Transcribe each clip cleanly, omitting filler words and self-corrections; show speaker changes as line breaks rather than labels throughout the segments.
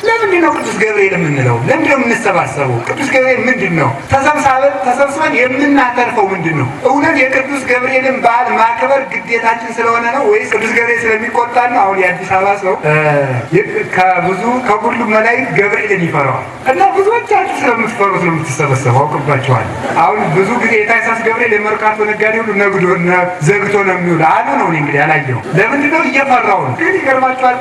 ለምንድን ነው ቅዱስ ገብርኤል የምንለው? ለምንድን ነው የምንሰባሰበው? ቅዱስ ገብርኤል ምንድን ነው? ተሰብስበን የምናተርፈው ምንድን ነው? እውነት የቅዱስ ገብርኤልን በዓል ማክበር ግዴታችን ስለሆነ ነው ወይስ ቅዱስ ገብርኤል ስለሚቆጣ ነው? አሁን የአዲስ አበባ ሰው ከሁሉም በላይ ገብርኤልን ይፈራዋል እና ብዙዎቻችሁ ስለምትፈሩ ስለምትሰበሰቡ አውቅባችኋል። አሁን ብዙ ጊዜ የታይሳስ ገብርኤል የመርካቶ ነጋዴ ሁሉ ነግዶ ዘግቶ ነው የሚውል አሉ ነው። እንግዲህ አላየሁም። ለምንድን ነው? እየፈራው ነው። ግን ይገርማችኋል፣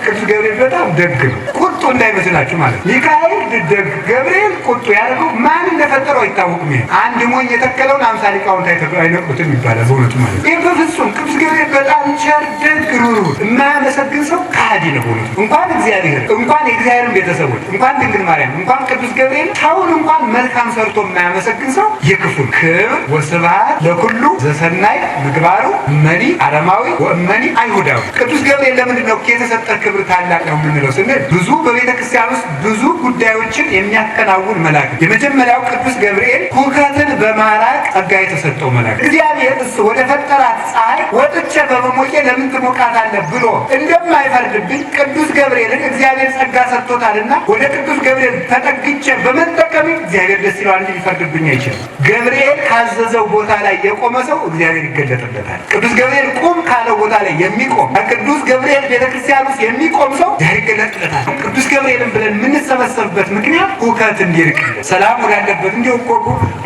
ቅዱስ ገብርኤል በጣም ደግ ነው። ቁጡ እንዳይመስላችሁ ማለት ነው። ሚካኤል ደግ፣ ገብርኤል ቁጡ ያደርገው ማን እንደፈጠረው አይታወቅም። ይሄ አንድ ሞኝ የተከለውን 50 ሊቃውንት አይነቁትም ይባላል። በእውነቱ ማለት ነው። ይህ በፍጹም ቅዱስ ገብርኤል በጣም ቸር፣ ደግ፣ ሩህሩህ የማያመሰግን ሰው ከሃዲ ነው። በእውነቱ እንኳን እግዚአብሔር እንኳን የእግዚአብሔርን ቤተሰቦች እንኳን ድንግል ማርያም እንኳን ቅዱስ ገብርኤል ሰውን እንኳን መልካም ሰርቶ የማያመሰግን ሰው የክፉን ክብር ወስብሐት ለኩሉ ዘሰናይ ምግባሩ እመኒ አረማዊ ወእመኒ አይሁዳዊ። ቅዱስ ገብርኤል ለምንድን ነው የተሰጠ ክብር ታላቅ ነው የምንለው ስንል ብዙ በቤተ ክርስቲያን ውስጥ ብዙ ጉዳዮችን የሚያከናውን መልአክ። የመጀመሪያው ቅዱስ ገብርኤል ሁከትን በማራቅ ጸጋ የተሰጠው መልአክ። እግዚአብሔር ወደ ፈጠራት ፀሐይ ወጥቼ በመሞቄ ለምን ትሞቃታለህ ብሎ እንደማይፈርድብኝ ቅዱስ ገብርኤልን እግዚአብሔር ጸጋ ሰጥቶታልና ወደ ቅዱስ ገብርኤል ተጠግቼ በመጠቀም እግዚአብሔር ደስ ይለዋል እንጂ ሊፈርድብኝ አይችልም። ገብርኤል ካዘዘው ቦታ ላይ የቆመ ሰው እግዚአብሔር ይገለጥለታል። ቅዱስ ገብርኤል ቁም ካለው ቦታ ላይ የሚቆም ቅዱስ ገብርኤል ቤተክርስቲያን ውስጥ የሚቆም ሰው እግዚአብሔር ይገለጥለታል። ቅዱስ ገብርኤልን ብለን የምንሰበሰብበት ምክንያት ሁከት እንዲርቅለት፣ ሰላም ወዳለበት። እንዲሁ እኮ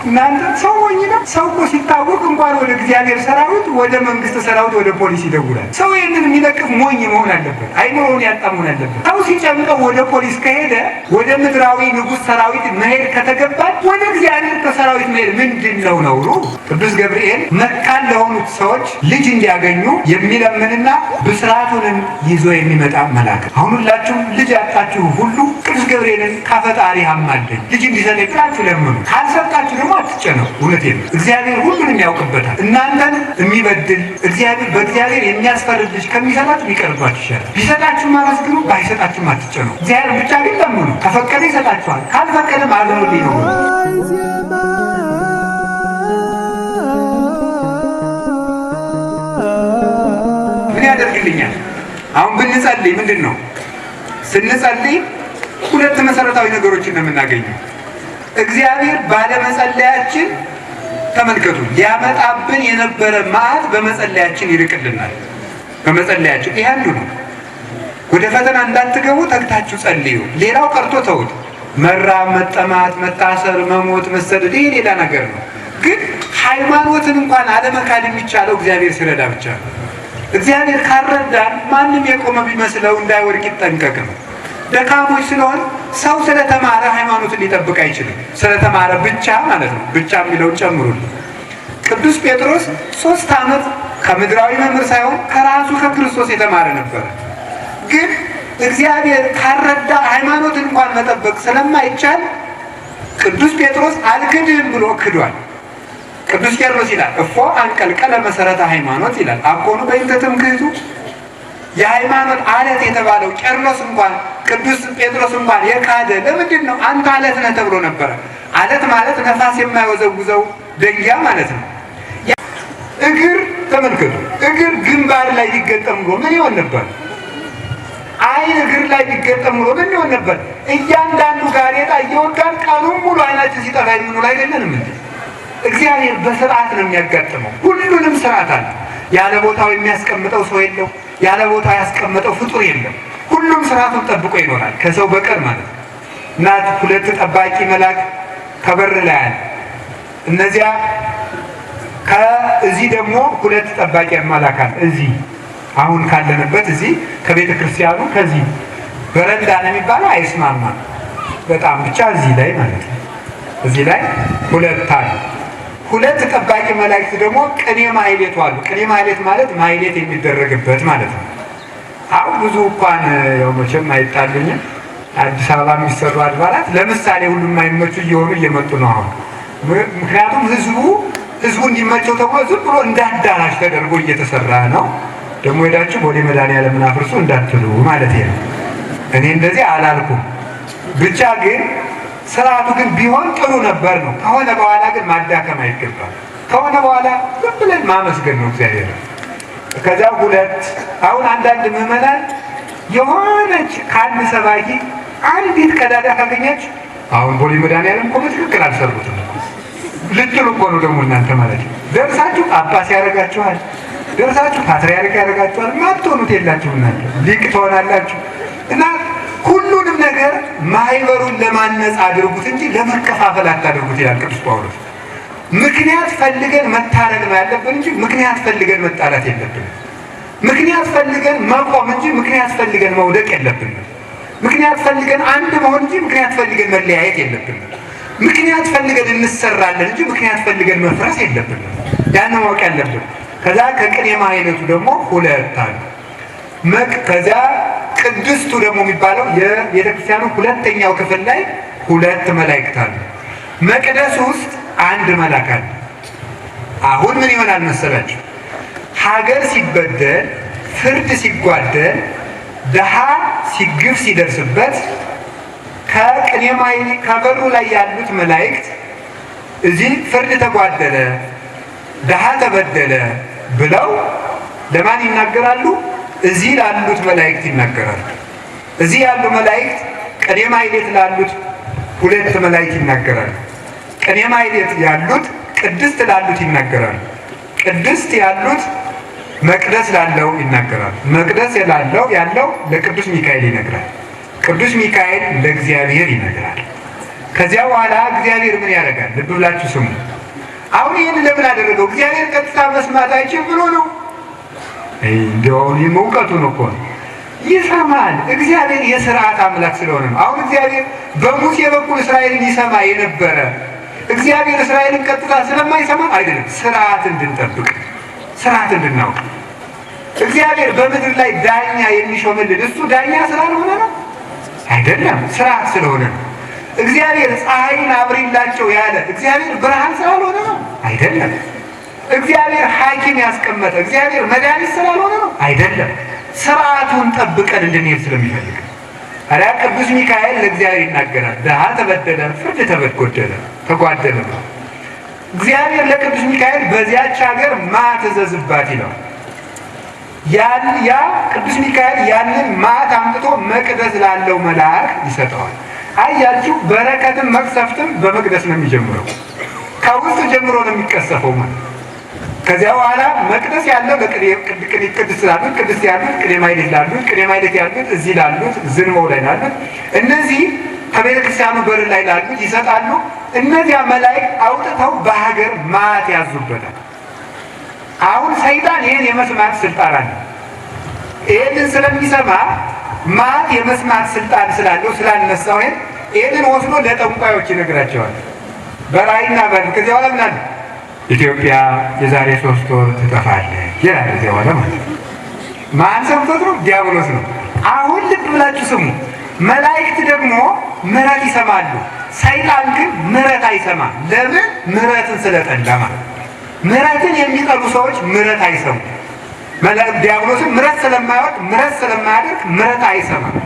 እናንተ ሰው ሞኝ ነው። ሰው እኮ ሲታወቅ እንኳን ወደ እግዚአብሔር ሰራዊት፣ ወደ መንግስት ሰራዊት፣ ወደ ፖሊስ ይደውላል። ሰው ይህንን የሚለቅፍ ሞኝ መሆን አለበት። አይምሮውን ያጣ መሆን አለበት። ሰው ሲጨንቀው ወደ ፖሊስ ከሄደ፣ ወደ ምድራዊ ንጉሥ ሰራዊት መሄድ ከተገባል ወደ እግዚአብሔር ከሰራዊት መሄድ ምንድን ነው ነውሩ? ቅዱስ ገብርኤል መካን ለሆኑት ሰዎች ልጅ እንዲያገኙ የሚለምንና ብስራቱንም ይዞ የሚመጣ መልአክ። አሁን ሁላችሁም ልጅ ያጣችሁ ሁሉ ቅዱስ ገብርኤልን ከፈጣሪ አማልደኝ ልጅ እንዲሰጠኝ ብላችሁ ለምኑ። ካልሰጣችሁ ደግሞ አትጨነቁ። እውነቴን ነው። እግዚአብሔር ሁሉንም ያውቅበታል። እናንተን የሚበድል በእግዚአብሔር የሚያስፈርድ ልጅ ከሚሰጣችሁ ቢቀርባችሁ ይሻላል። ቢሰጣችሁ ማመስግኑ፣ ባይሰጣችሁም አትጨነቁ። እግዚአብሔር ብቻ ግን ለምኑ። ከፈቀደ ይሰጣችኋል፣ ካልፈቀደም አዝኑልኝ ነው። ምን ያደርግልኛል? አሁን ብንጸልይ ምንድን ነው? ስንጸልይ ሁለት መሰረታዊ ነገሮችን ነው የምናገኘው። እግዚአብሔር ባለመጸለያችን ተመልከቱ፣ ሊያመጣብን የነበረ መዓት በመጸለያችን ይርቅልናል። በመጸለያችን ይህ አንዱ ነው። ወደ ፈተና እንዳትገቡ ተግታችሁ ጸልዩ። ሌላው ቀርቶ ተውት። መራብ፣ መጠማት፣ መታሰር፣ መሞት፣ መሰደድ ይሄ ሌላ ነገር ነው። ግን ሃይማኖትን እንኳን አለመካድ የሚቻለው እግዚአብሔር ሲረዳ ብቻ ነው። እግዚአብሔር ካልረዳን ማንም የቆመ ቢመስለው እንዳይወድቅ ይጠንቀቅ ነው። ደካሞች ስለሆን ሰው ስለተማረ ሃይማኖትን ሊጠብቅ አይችልም። ስለተማረ ብቻ ማለት ነው። ብቻ የሚለውን ጨምሩልኝ። ቅዱስ ጴጥሮስ 3 ዓመት ከምድራዊ መምህር ሳይሆን ከራሱ ከክርስቶስ የተማረ ነበረ። ግን እግዚአብሔር ካልረዳ ሃይማኖትን እንኳን መጠበቅ ስለማይቻል ቅዱስ ጴጥሮስ አልክድህም ብሎ ክዷል። ቅዱስ ቄርሎስ ይላል እፎ አንቀልቀለ መሰረተ ሃይማኖት ይላል አኮኑ በእንተ ትምክህቱ። የሃይማኖት አለት የተባለው ቄርሎስ እንኳን ቅዱስ ጴጥሮስ እንኳን የካደ ለምንድን ነው? አንተ አለት ነህ ተብሎ ነበረ። አለት ማለት ነፋስ የማይወዘውዘው ደንጊያ ማለት ነው። እግር ተመልከቱ፣ እግር ግንባር ላይ ሊገጠም ብሎ ምን ይሆን ነበር? አይን እግር ላይ ሊገጠም ብሎ ምን ይሆን ነበር? እያንዳንዱ ጋሬጣ እየወጋን ቀኑን ሙሉ አይናችን ሲጠፋ የምንውል አይደለንም እንዴ? እግዚአብሔር በስርዓት ነው የሚያጋጥመው። ሁሉንም ስርዓት አለ። ያለ ቦታው የሚያስቀምጠው ሰው የለው። ያለ ቦታው ያስቀመጠው ፍጡር የለም። ሁሉም ስርዓቱን ጠብቆ ይኖራል ከሰው በቀር ማለት ነው። እና 2 ጠባቂ መልአክ ከበር ላይ አለ። እነዚያ ከዚህ ደግሞ 2 ጠባቂ መልአክ አለ። እዚህ አሁን ካለንበት እዚህ ከቤተ ክርስቲያኑ ከዚህ በረንዳ ነው የሚባለው፣ አይስማማም በጣም ብቻ እዚህ ላይ ማለት ነው። እዚህ ላይ 2 አሉ። 2 ጠባቂ መላእክት ደግሞ ቅኔ ማህሌቱ አሉ። ቅኔ ማህሌት ማለት ማህሌት የሚደረግበት ማለት ነው። አሁን ብዙ እንኳን ያው መቼም አይጣሉኝም። አዲስ አበባ የሚሰሩ አድባራት ለምሳሌ ሁሉም አይመቹ እየሆኑ እየመጡ ነው አሁን። ምክንያቱም ህዝቡ እንዲመቸው ተብሎ ዝም ብሎ እንዳዳራሽ ተደርጎ እየተሰራ ነው። ደግሞ ሄዳችሁ ቦሌ መድኃኒዓለምን አፍርሱ እንዳትሉ ማለት ነው። እኔ እንደዚህ አላልኩም። ብቻ ግን ስርዓቱ ግን ቢሆን ጥሩ ነበር ነው። ከሆነ በኋላ ግን ማዳከም አይገባም። ከሆነ በኋላ ዝም ብለን ማመስገን ነው እግዚአብሔር። ከዚያ 2 አሁን አንዳንድ ምዕመናን የሆነች ከአንድ ሰባኪ አንዲት ቀዳዳ ካገኛችሁ አሁን ቦሌ መድኃኒዓለም እኮ በትክክል አልሰሩትም ልትሉ እኮ ነው ደግሞ እናንተ ማለት ነው። ደርሳችሁ ጳጳስ ያደርጋችኋል፣ ደርሳችሁ ፓትርያርክ ያደርጋችኋል። ማትሆኑት የላችሁም እናንተ ሊቅ ትሆናላችሁ። እና ሁሉንም ነገር ማህበሩን ለማነጽ አድርጉት እንጂ ለመከፋፈል አታድርጉት ይላል ቅዱስ ጳውሎስ። ምክንያት ፈልገን መታረቅ ነው ያለብን እንጂ ምክንያት ፈልገን መጣላት የለብንም። ምክንያት ፈልገን መቆም እንጂ ምክንያት ፈልገን መውደቅ የለብንም። ምክንያት ፈልገን አንድ መሆን እንጂ ምክንያት ፈልገን መለያየት የለብንም። ምክንያት ፈልገን እንሰራለን እንጂ ምክንያት ፈልገን መፍረስ የለብንም። ያን ማወቅ ያለብን። ከዛ ከቅኔ ማህሌቱ ደግሞ ሁለት አሉ። ከዚያ ቅድስቱ ደግሞ የሚባለው የቤተክርስቲያኑ ሁለተኛው ክፍል ላይ ሁለት መላእክት አሉ። መቅደሱ ውስጥ አንድ መልአክ አለ። አሁን ምን ይሆናል መሰላችሁ? ሀገር ሲበደል፣ ፍርድ ሲጓደል፣ ድሃ ሲግፍ ሲደርስበት ከቅኔ ማህሌት ከበሩ ላይ ያሉት መላእክት እዚህ ፍርድ ተጓደለ፣ ድሃ ተበደለ ብለው ለማን ይናገራሉ? እዚህ ላሉት መላእክት ይናገራሉ። እዚህ ያሉ መላእክት ቅኔ ማህሌት ላሉት ሁለት መላእክት ይናገራሉ። ቅኔ ማህሌት ያሉት ቅድስት ላሉት ይናገራሉ። ቅድስት ያሉት መቅደስ ላለው ይናገራሉ። መቅደስ ያለው ለቅዱስ ሚካኤል ይነግራል። ቅዱስ ሚካኤል ለእግዚአብሔር ይነግራል። ከዚያ በኋላ እግዚአብሔር ምን ያደርጋል? ልብ ብላችሁ ስሙ። አሁን ይህን ለምን አደረገው? እግዚአብሔር ቀጥታ መስማት አይችል ብሎ ነው? እንዲያውም እውቀቱን እኮ ነው። ይሰማል። እግዚአብሔር የስርዓት አምላክ ስለሆነ ነው። አሁን እግዚአብሔር በሙሴ በኩል እስራኤልን ይሰማ የነበረ እግዚአብሔር እስራኤልን ቀጥታ ስለማይሰማ አይደለም፣ ስርዓት እንድንጠብቅ ስርዓት እንድናውቅ። እግዚአብሔር በምድር ላይ ዳኛ የሚሾምልን እሱ ዳኛ ስላልሆነ ነው አይደለም፣ ስርዓት ስለሆነ ነው። እግዚአብሔር ፀሐይን አብሪላቸው ያለ እግዚአብሔር ብርሃን ስላልሆነ ነው አይደለም። እግዚአብሔር ሐኪም ያስቀመጠ እግዚአብሔር መድኃኒት ስላልሆነ ነው አይደለም። ስርዓቱን ጠብቀን እንድንሄድ ስለሚፈልግ አሪያ ቅዱስ ሚካኤል ለእግዚአብሔር ይናገራል። ድሃ ተበደለ፣ ፍርድ ተጓደለ። እግዚአብሔር ለቅዱስ ሚካኤል በዚያች ሀገር ማትዘዝባት ይለዋል። ያ ቅዱስ ሚካኤል ያንን ማት አምጥቶ መቅደስ ላለው መልአክ ይሰጠዋል። አያችሁ፣ በረከትም መቅሰፍትም በመቅደስ ነው የሚጀምረው። ከውስጥ ጀምሮ ነው የሚቀሰፈው ማለት። ከዚያ በኋላ መቅደስ ያለው ቅድስት ላሉት፣ ቅድስት ያሉት ቅኔ ማህሌት ላሉት፣ ቅኔ ማህሌት ያሉት እዚህ ላሉት ዝንመው ላይ ላሉት፣ እነዚህ ከቤተ ክርስቲያኑ በር ላይ ላሉት ይሰጣሉ። እነዚያ መላእክት አውጥተው በሀገር ማት ያዙበታል። አሁን ሰይጣን ይህን የመስማት ስልጣን አለ። ይህንን ስለሚሰማ ማት የመስማት ስልጣን ስላለው ስላልነሳው ይህንን ወስዶ ለጠንቋዮች ይነግራቸዋል በራእይና ከዚያ በኋላ ምን አለ? ኢትዮጵያ የዛሬ 3 ወር ትጠፋለች ይላል። ከዚያ በኋላ ማለት ማን ሰምቶት ነው? ዲያብሎስ ነው። አሁን ልብ ብላችሁ ስሙ። መላእክት ደግሞ ምሕረት ይሰማሉ። ሰይጣን ግን ምሕረት አይሰማም። ለምን? ምሕረትን ስለጠላ ማለት። ምሕረትን የሚጠሉ ሰዎች ምሕረት አይሰሙ። ዲያብሎስን ምሕረት ስለማይወድ ምሕረት ስለማያደርግ ምሕረት አይሰማም።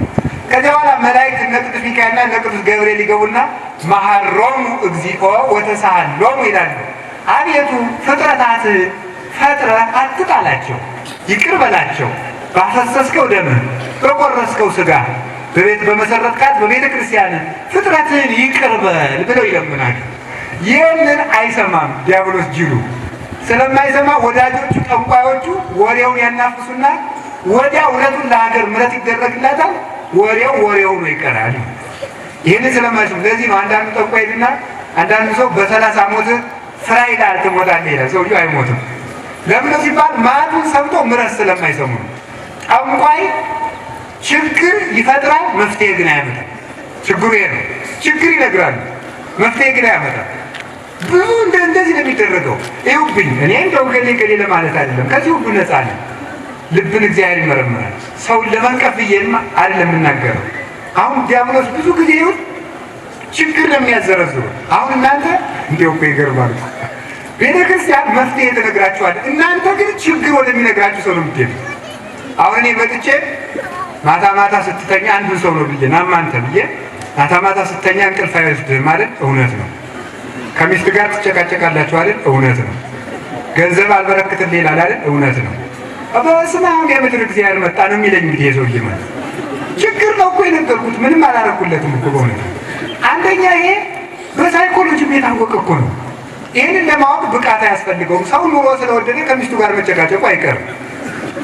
ከዚያ በኋላ መላእክት እነ ቅዱስ ሚካኤልና እነ ቅዱስ ገብርኤል ይገቡና መሐሮሙ እግዚኦ ወተሳሃሎሙ ይላሉ። አቤቱ ፍጥረታት ፈጥረህ አትጣላቸው፣ ይቅር በላቸው። ባፈሰስከው ደምህ በቆረስከው ሥጋ በቤት በመሰረትካት በቤተ ክርስቲያን ፍጥረትህን ይቅር በል ብለው ይለምናሉ። ይህንን አይሰማም ዲያብሎስ ጅሉ። ስለማይሰማ ወዳጆቹ ጠንቋዮቹ ወሬውን ያናፍሱና ወዲያ እውነቱን ለሀገር ምሕረት ይደረግላታል። ወሬው ነው ይቀራል። ይህንን ስለማይሰማ ለዚህ ነው አንዳንዱ ጠንቋይና አንዳንዱ ሰው በ30 ሞት ስራ ይላል ትሞታለህ ይላል። ሰውዬው አይሞትም። ለምን ሲባል ማቱን ሰምቶ ምሕረት ስለማይሰሙ ነው። ጠንቋይ ችግር ይፈጥራል፣ መፍትሄ ግን አያመጣም። ችግሩ ይሄ ነው። ችግር ይነግራሉ፣ መፍትሄ ግን አያመጣም። ብዙ እንደዚህ ነው የሚደረገው። ይኸውብኝ እኔ እንደው ገሌ ለማለት አይደለም። ከዚህ ሁሉ ነፃ ነኝ። ልብን እግዚአብሔር ይመረምራል። ሰውን ለመንቀፍ ብዬማ አይደለም የምናገረው። አሁን ዲያብሎስ ብዙ ጊዜ ይሁን ችግር ነው የሚያዘረዝሩ። አሁን እናንተ እንደው ይገርማል። ቤተ ክርስቲያን መፍትሄ ትነግራችኋል። እናንተ ግን ችግር ወደሚነግራችሁ ሰው ነው የምትሄዱ። አሁን እኔ መጥቼ ማታ ስትተኛ አንዱን ሰው ነው ብዬ ናማንተ ብዬ ማታ ስትተኛ እንቅልፍ አይወስድህም ማለት እውነት ነው። ከሚስት ጋር ትጨቃጨቃላችሁ አይደል? እውነት ነው። ገንዘብ አልበረክትልህ ይላል አይደል? እውነት ነው። በስመ አብ የምድር እግዚአብሔር መጣ ነው የሚለኝ እንግዲህ የሰውዬ ማለት ችግር ነው እኮ የነገርኩት። ምንም አላረኩለትም እኮ በእውነት። አንደኛ ይሄ በሳይኮሎጂ የታወቀ እኮ ነው። ይህንን ለማወቅ ብቃት አያስፈልገውም። ሰው ኑሮ ስለወደደ ከሚስቱ ጋር መጨቃጨቁ አይቀርም።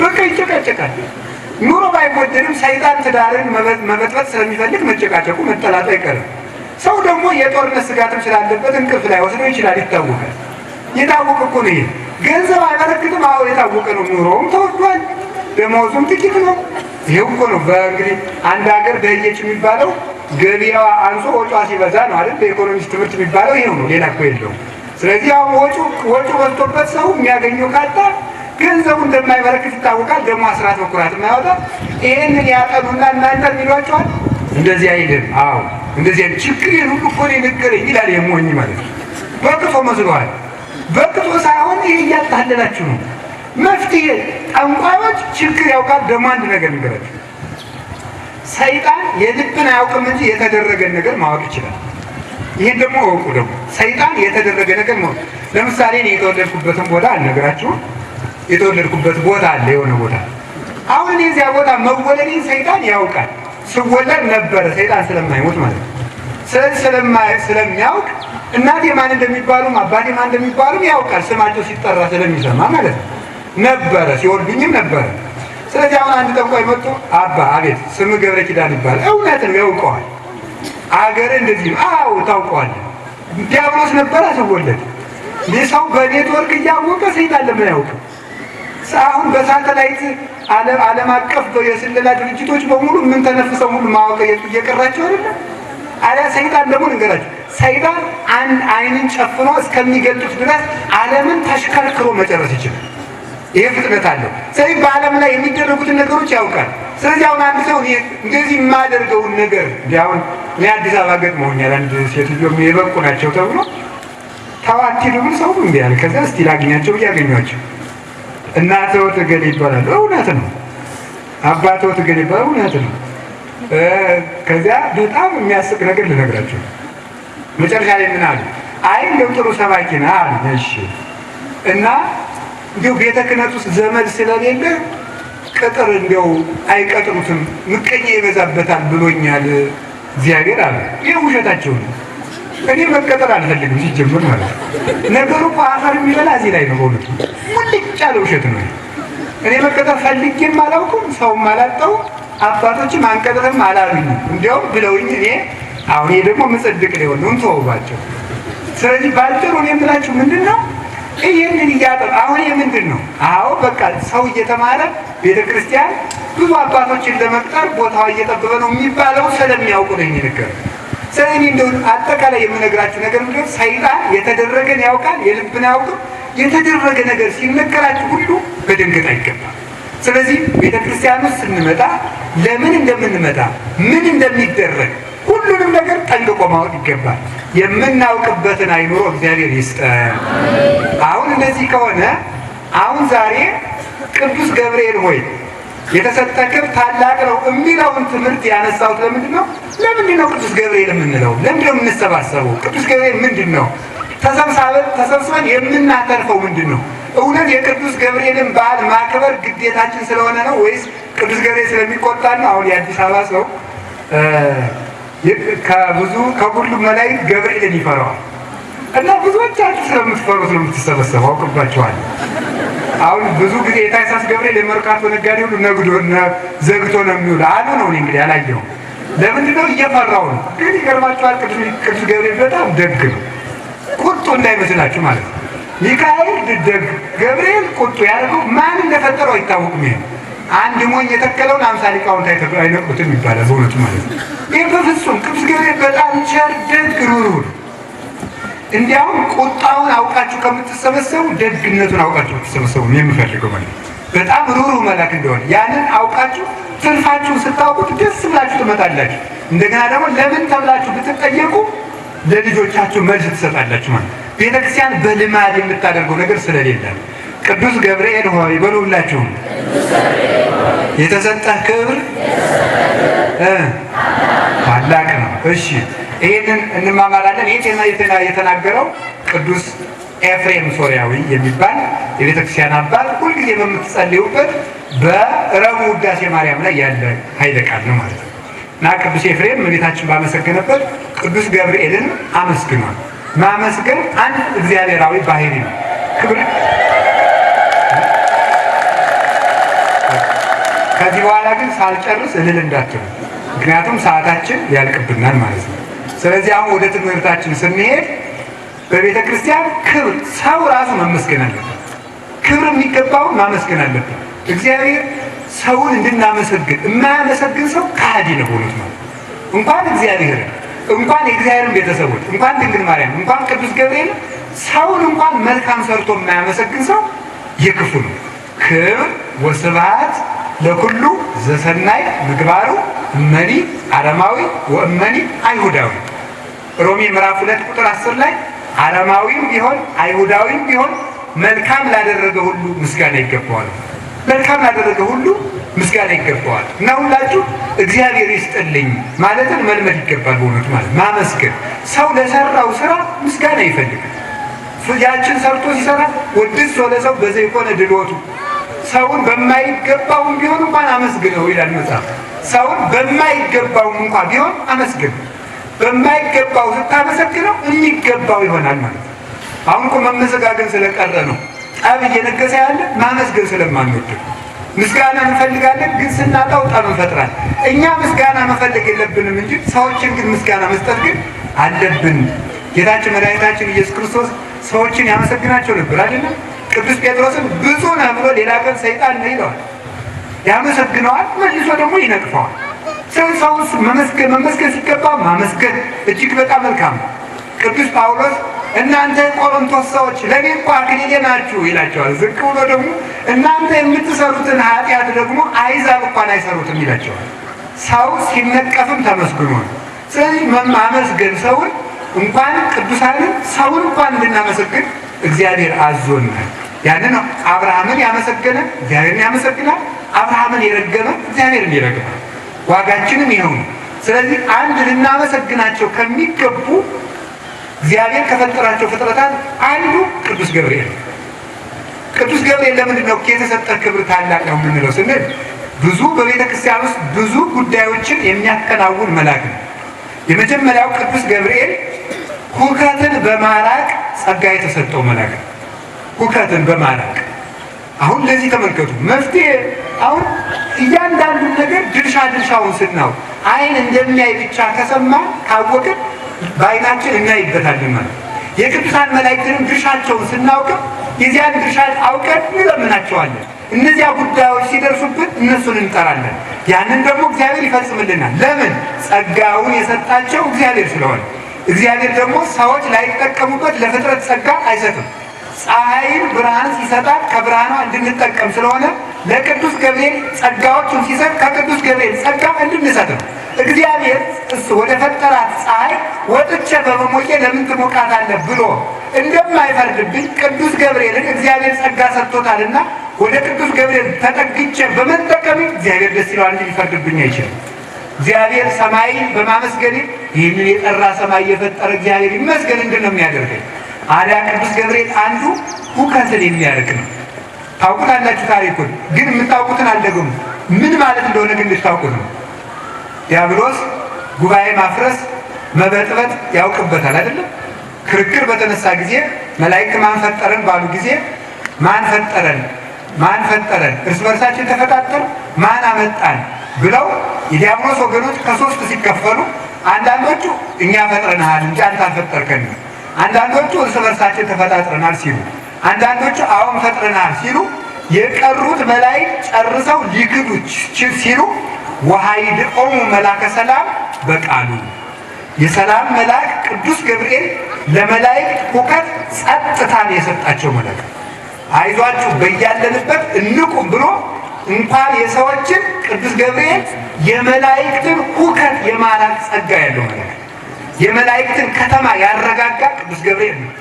በቃ ይጨቃጨቃል። ኑሮ ባይወደድም ሰይጣን ትዳርን መበጥበጥ ስለሚፈልግ መጨቃጨቁ መጠላቱ አይቀርም። ሰው ደግሞ የጦርነት ስጋትም ስላለበት እንቅልፍ ላይ ወስዶ ይችላል። ይታወቃል። የታወቀ እኮ ነው ይሄ። ገንዘብ አይበረክትም። አዎ የታወቀ ነው። ኑሮውም ተወዷል፣ ደመወዙም ጥቂት ነው። ይሄው እኮ ነው። በእንግዲህ አንድ ሀገር ደህየች የሚባለው ገቢያዋ አንሶ ወጪዋ ሲበዛ ነው አይደል? በኢኮኖሚክስ ትምህርት የሚባለው ይሄው ነው። ሌላ እኮ የለውም። ስለዚህ አሁን ወጪው በዝቶበት ሰው የሚያገኘው ካጣ ገንዘቡ እንደማይበረክት ይታወቃል። ደግሞ አስራት በኩራት የማያወጣ ይሄንን ያጠኑና እናንተ የሚሏቸዋል እንደዚህ አይደለም። አዎ እንደዚህ ችግሬን ሁሉ እኮ ነው የነገረኝ ይላል። የሞኝ ማለት ነው። በቅቶ መስሏል። በቅቶ ሳይሆን ይሄ እያታለላችሁ ነው። መፍትሄ ጠንቋዮች ችግር ያውቃል። ደግሞ አንድ ነገር ንገራችሁ፣ ሰይጣን የልብን አያውቅም እንጂ የተደረገን ነገር ማወቅ ይችላል። ይህን ደግሞ እወቁ። ደግሞ ሰይጣን የተደረገ ነገር ማወቅ፣ ለምሳሌ እኔ የተወለድኩበትን ቦታ አልነግራችሁም። የተወለድኩበት ቦታ አለ፣ የሆነ ቦታ። አሁን የዚያ ቦታ መወለዴን ሰይጣን ያውቃል። ስወለድ ነበረ፣ ሰይጣን ስለማይሞት ማለት ነው። ስለዚህ ስለሚያውቅ እናቴ ማን እንደሚባሉም አባቴ ማን እንደሚባሉም ያውቃል። ስማቸው ሲጠራ ስለሚሰማ ማለት ነው። ነበረ፣ ሲወልዱኝም ነበረ። ስለዚህ አሁን አንድ ጠንቋይ መጥቶ አባ አቤት ስም ገብረ ኪዳን ይባላል። እውነት ነው፣ ያውቀዋል። አገር እንደዚህ ነው። አዎ ታውቀዋለህ። ዲያብሎስ ነበረ ስወለድ። ሰው በኔትወርክ እያወቀ ሰይጣን ለምን አያውቅም? አሁን በሳተላይት ዓለም አቀፍ የስለላ ድርጅቶች በሙሉ ምን ተነፍሰው ሙሉ ማወቅ እየቀራቸው አይደለም። አሊያ ሰይጣን ደግሞ ንገራቸው፣ ሰይጣን አንድ አይንን ጨፍኖ እስከሚገልጡት ድረስ ዓለምን ተሽከርክሮ መጨረስ ይችላል። ይሄ ፍጥነት አለው። ስለዚህ በዓለም ላይ የሚደረጉትን ነገሮች ያውቃል። ስለዚህ አሁን አንድ ሰው እንደዚህ የማደርገውን ነገር አሁን እኔ አዲስ አበባ ገጥመውኛል። አንድ ሴትዮ የበቁ ናቸው ተብሎ ታዋቲ ድብል ሰው እንዲ ያለ ከዛ እስቲ ላግኛቸው እያገኟቸው እናትዎት እገሌ ይባላሉ። እውነት ነው። አባትዎት እገሌ ይባላሉ። እውነት ነው። ከዚያ በጣም የሚያስቅ ነገር ልነግራቸው። መጨረሻ ላይ ምን አሉ? አይ እንደው ጥሩ ሰባኪ ነህ አሉ። እሺ እና እንዲሁ ቤተ ክህነት ውስጥ ዘመድ ስለሌለ ቅጥር እንዲያው አይቀጥሩትም፣ ምቀኛ ይበዛበታል ብሎኛል እግዚአብሔር አለ። ይህ ውሸታቸው ነው። እኔ መቀጠር አልፈልግም ሲጀምር ማለት ነው። ነገሩ እኮ አፈር የሚበላ እዚህ ላይ ነው። በእውነቱ ሙልጭ ያለ ውሸት ነው። እኔ መቀጠር ፈልጌም አላውቅም፣ ሰውም አላጣው፣ አባቶችም አንቀጥርም አላሉኝ። እንዲያውም ብለውኝ እኔ አሁን ይሄ ደግሞ ምጽድቅ ሊሆን ነው እንተወባቸው። ስለዚህ ባጭሩ እኔ የምላችሁ ምንድን ነው ይህንን እያጠር አሁን ምንድን ነው? አዎ በቃ ሰው እየተማረ ቤተክርስቲያን ብዙ አባቶችን ለመቅጠር ቦታው እየጠበበ ነው የሚባለው ስለሚያውቁ ነው የሚነገር። ስለዚህ እንደው አጠቃላይ የምነግራችሁ ነገር ምንድነው? ሰይጣን የተደረገን ያውቃል፣ የልብን አያውቅም። የተደረገ ነገር ሲነገራችሁ ሁሉ በድንገት አይገባም። ስለዚህ ቤተክርስቲያን ውስጥ ስንመጣ ለምን እንደምንመጣ ምን እንደሚደረግ ሁሉንም ነገር ጠንቅቆ ማወቅ ይገባል። የምናውቅበትን አይምሮ እግዚአብሔር ይስጠን። አሁን እንደዚህ ከሆነ አሁን ዛሬ ቅዱስ ገብርኤል ሆይ የተሰጠ ክብር ታላቅ ነው የሚለውን ትምህርት ያነሳሁት ለምንድን ነው? ለምንድን ነው ቅዱስ ገብርኤል የምንለው? ለምንድን ነው የምንሰባሰበው? ቅዱስ ገብርኤል ምንድን ነው? ተሰብስበን የምናተርፈው ምንድን ነው? እውነት የቅዱስ ገብርኤልን በዓል ማክበር ግዴታችን ስለሆነ ነው ወይስ ቅዱስ ገብርኤል ስለሚቆጣ ነው? አሁን የአዲስ አበባ ሰው ከሁሉም መላእክት ገብርኤልን ይፈራዋል እና ብዙዎቻችሁ ስለምትፈሩት ነው የምትሰበሰበው። አውቅባችኋል። አሁን ብዙ ጊዜ የታይሳስ ገብርኤል የመርካቶ ነጋዴ ሁሉ ነግዶ ዘግቶ ነው የሚውል አሉ ነው። እኔ እንግዲህ አላየሁም። ለምንድን ነው? እየፈራው ነው። ግን ይገርማችኋል፣ ቅዱስ ገብርኤል በጣም ደግ ነው። ቁጡ እንዳይመስላችሁ ማለት ነው። ሚካኤል ደግ፣ ገብርኤል ቁጡ ያደርገው ማን እንደፈጠረው አይታወቅም። ይሄ አንድ ሞኝ የተከለውን 50 ሊቃውንት አይነቁትም ይባላል። በእውነቱ ማለት ነው። ይህ በፍጹም ቅዱስ ገብርኤል በጣም ቸር፣ ደግ፣ ሩህሩህ። እንዲያውም ቁጣውን አውቃችሁ ከምትሰበሰቡ ደግነቱን አውቃችሁ ብትሰበሰቡ የምፈልገው ማለት ነው። በጣም ሩህሩህ መልአክ እንደሆነ ያንን አውቃችሁ ትርፋችሁን ስታውቁት ደስ ብላችሁ ትመጣላችሁ። እንደገና ደግሞ ለምን ተብላችሁ ብትጠየቁ ለልጆቻችሁ መልስ ትሰጣላችሁ ማለት ነው። ቤተክርስቲያን በልማድ የምታደርገው ነገር ስለሌለ ቅዱስ ገብርኤል ሆይ በሉላችሁ የተሰጠህ ክብር ታላቅ ነው። እሺ ይሄንን እንማማራለን። ይሄ የተናገረው ቅዱስ ኤፍሬም ሶርያዊ የሚባል የቤተክርስቲያን አባት ሁልጊዜ በምትጸልዩበት በረቡዕ ውዳሴ ማርያም ላይ ያለ ኃይለ ቃል ነው ማለት ነው። እና ቅዱስ ኤፍሬም እመቤታችን ባመሰገነበት ቅዱስ ገብርኤልን አመስግኗል። ማመስገን አንድ እግዚአብሔራዊ ባህሪ ነው። ክብር ከዚህ በኋላ ግን ሳልጨርስ እልል እንዳትሉ፣ ምክንያቱም ሰዓታችን ያልቅብናል ማለት ነው። ስለዚህ አሁን ወደ ትምህርታችን ስንሄድ በቤተ ክርስቲያን ክብር ሰው ራሱ መመስገን አለበት። ክብር የሚገባውን ማመስገን አለበት። እግዚአብሔር ሰውን እንድናመሰግን የማያመሰግን ሰው ከሃዲ ነው ሆኖት ማለት እንኳን እግዚአብሔር እንኳን የእግዚአብሔርን ቤተሰቦች እንኳን ድንግል ማርያም እንኳን ቅዱስ ገብርኤል ሰውን እንኳን መልካም ሰርቶ የማያመሰግን ሰው የክፉ ነው። ክብር ወስብሐት ለኩሉ ዘሰናይ ምግባሩ እመኒ አረማዊ ወእመኒ አይሁዳዊ። ሮሜ ምዕራፍ 2 ቁጥር 10 ላይ አረማዊም ቢሆን አይሁዳዊም ቢሆን መልካም ላደረገ ሁሉ ምስጋና ይገባዋል። መልካም ላደረገ ሁሉ ምስጋና ይገባዋል እና ሁላችሁ እግዚአብሔር ይስጥልኝ ማለትን መልመድ ይገባል። በእውነቱ ማለት ማመስገን ሰው ለሰራው ስራ ምስጋና ይፈልጋል። ያችን ሰርቶ ሲሰራ ወድስ ለሰው በዘይኮነ ድሎቱ ሰውን በማይገባውም ቢሆን እንኳን አመስግነው ይላል መጽሐፍ። ሰውን በማይገባውም እንኳን ቢሆን አመስግነው። በማይገባው ስታመሰግነው የሚገባው ይሆናል ማለት ነው። አሁን እኮ መመሰጋገን ስለቀረ ነው ጠብ እየነገሰ ያለ ማመስገን ስለማንወድ። ምስጋና እንፈልጋለን ግን ስናጣው ጠብ እንፈጥራለን። እኛ ምስጋና መፈለግ የለብንም እንጂ ሰዎችን ግን ምስጋና መስጠት ግን አለብን። ጌታችን መድኃኒታችን ኢየሱስ ክርስቶስ ሰዎችን ያመሰግናቸው ነበር አይደለም? ቅዱስ ጴጥሮስን ብዙ ነህ ብሎ ሌላ ቀን ሰይጣን ነው ይለዋል። ያመሰግነዋል፣ መልሶ ደግሞ ይነቅፈዋል። ሰው መመስገን ሲገባ ማመስገን እጅግ በጣም መልካም ነው። ቅዱስ ጳውሎስ እናንተ ቆሮንቶስ ሰዎች ለኔ እንኳ አክሊሌ ናችሁ ይላቸዋል። ዝቅ ብሎ ደግሞ እናንተ የምትሰሩትን ኃጢአት ደግሞ አሕዛብ እንኳን አይሰሩትም ይላቸዋል። ሰው ሲነቀፍም ተመስግኖ ነው። ስለዚህ ማመስገን ሰውን እንኳን ቅዱሳንን ሰውን እንኳን እንድናመሰግን እግዚአብሔር አዞናል። ያንን አብርሃምን ያመሰገነ እግዚአብሔርን ያመሰግናል። አብርሃምን የረገመ እግዚአብሔርን ይረግማል። ዋጋችንም ይኸው ነው። ስለዚህ አንድ ልናመሰግናቸው ከሚገቡ እግዚአብሔር ከፈጠራቸው ፍጥረታት አንዱ ቅዱስ ገብርኤል። ቅዱስ ገብርኤል ለምንድን ነው የተሰጠ ክብር ታላቅ ነው የምንለው ስንል ብዙ በቤተ ክርስቲያን ውስጥ ብዙ ጉዳዮችን የሚያከናውን መልአክ ነው። የመጀመሪያው ቅዱስ ገብርኤል ሁከትን በማራቅ ጸጋ የተሰጠው መልአክ ነው። ሁከትን በማራቅ አሁን ለዚህ ተመልከቱ መፍትሄ። አሁን እያንዳንዱን ነገር ድርሻውን ስናውቅ አይን እንደሚያይ ብቻ ከሰማ ካወቅን በአይናችን እናይበታለን ማለት። የቅዱሳን መላእክትንም ድርሻቸውን ስናውቅ የዚያን ድርሻ አውቀን እንለምናቸዋለን። እነዚያ ጉዳዮች ሲደርሱብን እነሱን እንጠራለን። ያንን ደግሞ እግዚአብሔር ይፈጽምልናል። ለምን? ጸጋውን የሰጣቸው እግዚአብሔር ስለሆነ። እግዚአብሔር ደግሞ ሰዎች ላይጠቀሙበት ለፍጥረት ጸጋ አይሰጥም። ፀሐይን ብርሃን ሲሰጣት ከብርሃኗ እንድንጠቀም ስለሆነ ለቅዱስ ገብርኤል ጸጋዎቹን ሲሰጥ ከቅዱስ ገብርኤል ጸጋ እንድንሰጥ ነው። እግዚአብሔር እሱ ወደ ፈጠራት ፀሐይ ወጥቼ በመሞቄ ለምን ትሞቃታለህ ብሎ እንደማይፈርድብኝ ቅዱስ ገብርኤልን እግዚአብሔር ጸጋ ሰጥቶታልና ወደ ቅዱስ ገብርኤል ተጠግቼ በመጠቀም እግዚአብሔር ደስ ይለዋል እንጂ ሊፈርድብኝ አይችልም። እግዚአብሔር ሰማይን በማመስገኔ ይህንን የጠራ ሰማይ የፈጠረ እግዚአብሔር ይመስገን እንድን ነው የሚያደርገኝ። አዲያ ቅዱስ ገብርኤል አንዱ ሁከትን የሚያርቅ ነው። ታውቁታላችሁ ታሪኩን፣ ግን የምታውቁትን አልደግሙ። ምን ማለት እንደሆነ ግን ልታውቁት ነው። ዲያብሎስ ጉባኤ ማፍረስ መበጥበጥ ያውቅበታል አይደለም? ክርክር በተነሳ ጊዜ መላእክት ማን ፈጠረን ባሉ ጊዜ ማን ፈጠረን እርስ በርሳችን ተፈጣጠር ማን አመጣን ብለው የዲያብሎስ ወገኖች ከሶስት ሲከፈሉ አንዳንዶቹ እኛ ፈጥረናል እንጂ አንተ አልፈጠርከንም፣ አንዳንዶቹ እርስ በርሳችን ተፈጣጥረናል ሲሉ፣ አንዳንዶቹ አሁን ፈጥረናል ሲሉ፣ የቀሩት መላእክት ጨርሰው ሊክዱ ሲሉ ወኃይድኦሙ መላከ ሰላም በቃሉ የሰላም መልአክ ቅዱስ ገብርኤል ለመላእክት ሁከት ጸጥታን የሰጣቸው መልአክ፣ አይዟችሁ በያለንበት እንቁም ብሎ እንኳን የሰዎችን ቅዱስ ገብርኤል የመላእክትን ሁከት የማራቅ ጸጋ ያለው መልአክ፣ የመላእክትን ከተማ ያረጋጋ ቅዱስ ገብርኤል ነው።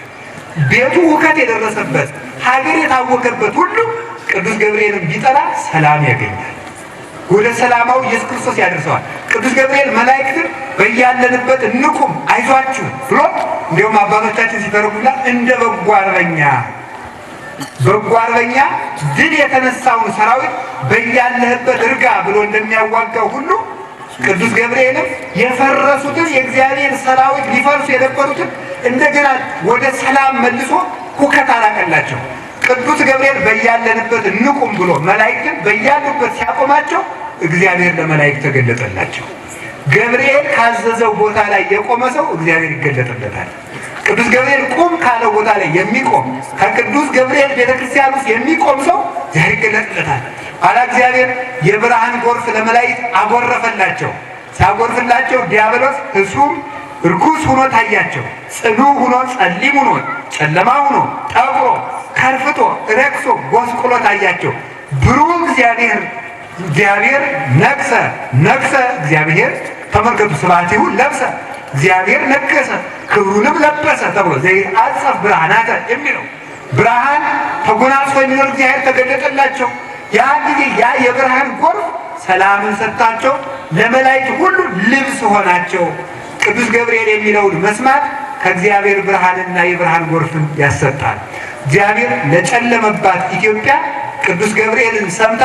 ቤቱ ሁከት የደረሰበት ሀገር የታወከበት ሁሉ ቅዱስ ገብርኤልን ቢጠራ ሰላም ያገኛል። ወደ ሰላማው ኢየሱስ ክርስቶስ ያደርሰዋል። ቅዱስ ገብርኤል መላእክትን በያለንበት እንቁም አይዟችሁ ብሎ እንዲሁም አባቶቻችን ሲተረጉላ እንደ በጎ አርበኛ ድል የተነሳውን ሰራዊት በያለህበት እርጋ ብሎ እንደሚያዋጋው ሁሉ ቅዱስ ገብርኤልም የፈረሱትን የእግዚአብሔር ሰራዊት ሊፈርሱ የነበሩትን እንደገና ወደ ሰላም መልሶ ሁከት አላቀላቸው። ቅዱስ ገብርኤል በያለንበት እንቁም ብሎ መላእክትን በያሉበት ሲያቆማቸው እግዚአብሔር ለመላእክት ተገለጠላቸው። ገብርኤል ካዘዘው ቦታ ላይ የቆመ ሰው እግዚአብሔር ይገለጥለታል። ቅዱስ ገብርኤል ቁም ካለው ቦታ ላይ የሚቆም ከቅዱስ ገብርኤል ቤተክርስቲያን ውስጥ የሚቆም ሰው እግዚአብሔር ይገለጥለታል። ኋላ እግዚአብሔር የብርሃን ጎርፍ ለመላእክት አጎረፈላቸው። ሲያጎርፍላቸው ዲያብሎስ እሱም ርኩስ ሆኖ ታያቸው። ጽኑ ሆኖ ጸሊም ሆኖ ጨለማ ሆኖ ጠቁሮ ከርፍቶ ረክሶ ጎስቁሎ ታያቸው። ብሩህ እግዚአብሔር ነግሰ እግዚአብሔር ተመልከቱ፣ ስብሐቲሁ ለብሰ እግዚአብሔር ነገሰ ክብሩንም ለበሰ ተብሎ ዘይአጸፍ ብርሃናተ የሚለው ብርሃን ተጎናጽፎ የሚኖር እግዚአብሔር ተገለጠላቸው። ያ ጊዜ ያ የብርሃን ጎርፍ ሰላምን ሰጣቸው፣ ለመላእክት ሁሉ ልብስ ሆናቸው። ቅዱስ ገብርኤል የሚለውን መስማት ከእግዚአብሔር ብርሃንና የብርሃን ጎርፍን ያሰጣል። እግዚአብሔር ለጨለመባት ኢትዮጵያ ቅዱስ ገብርኤልን ሰምታ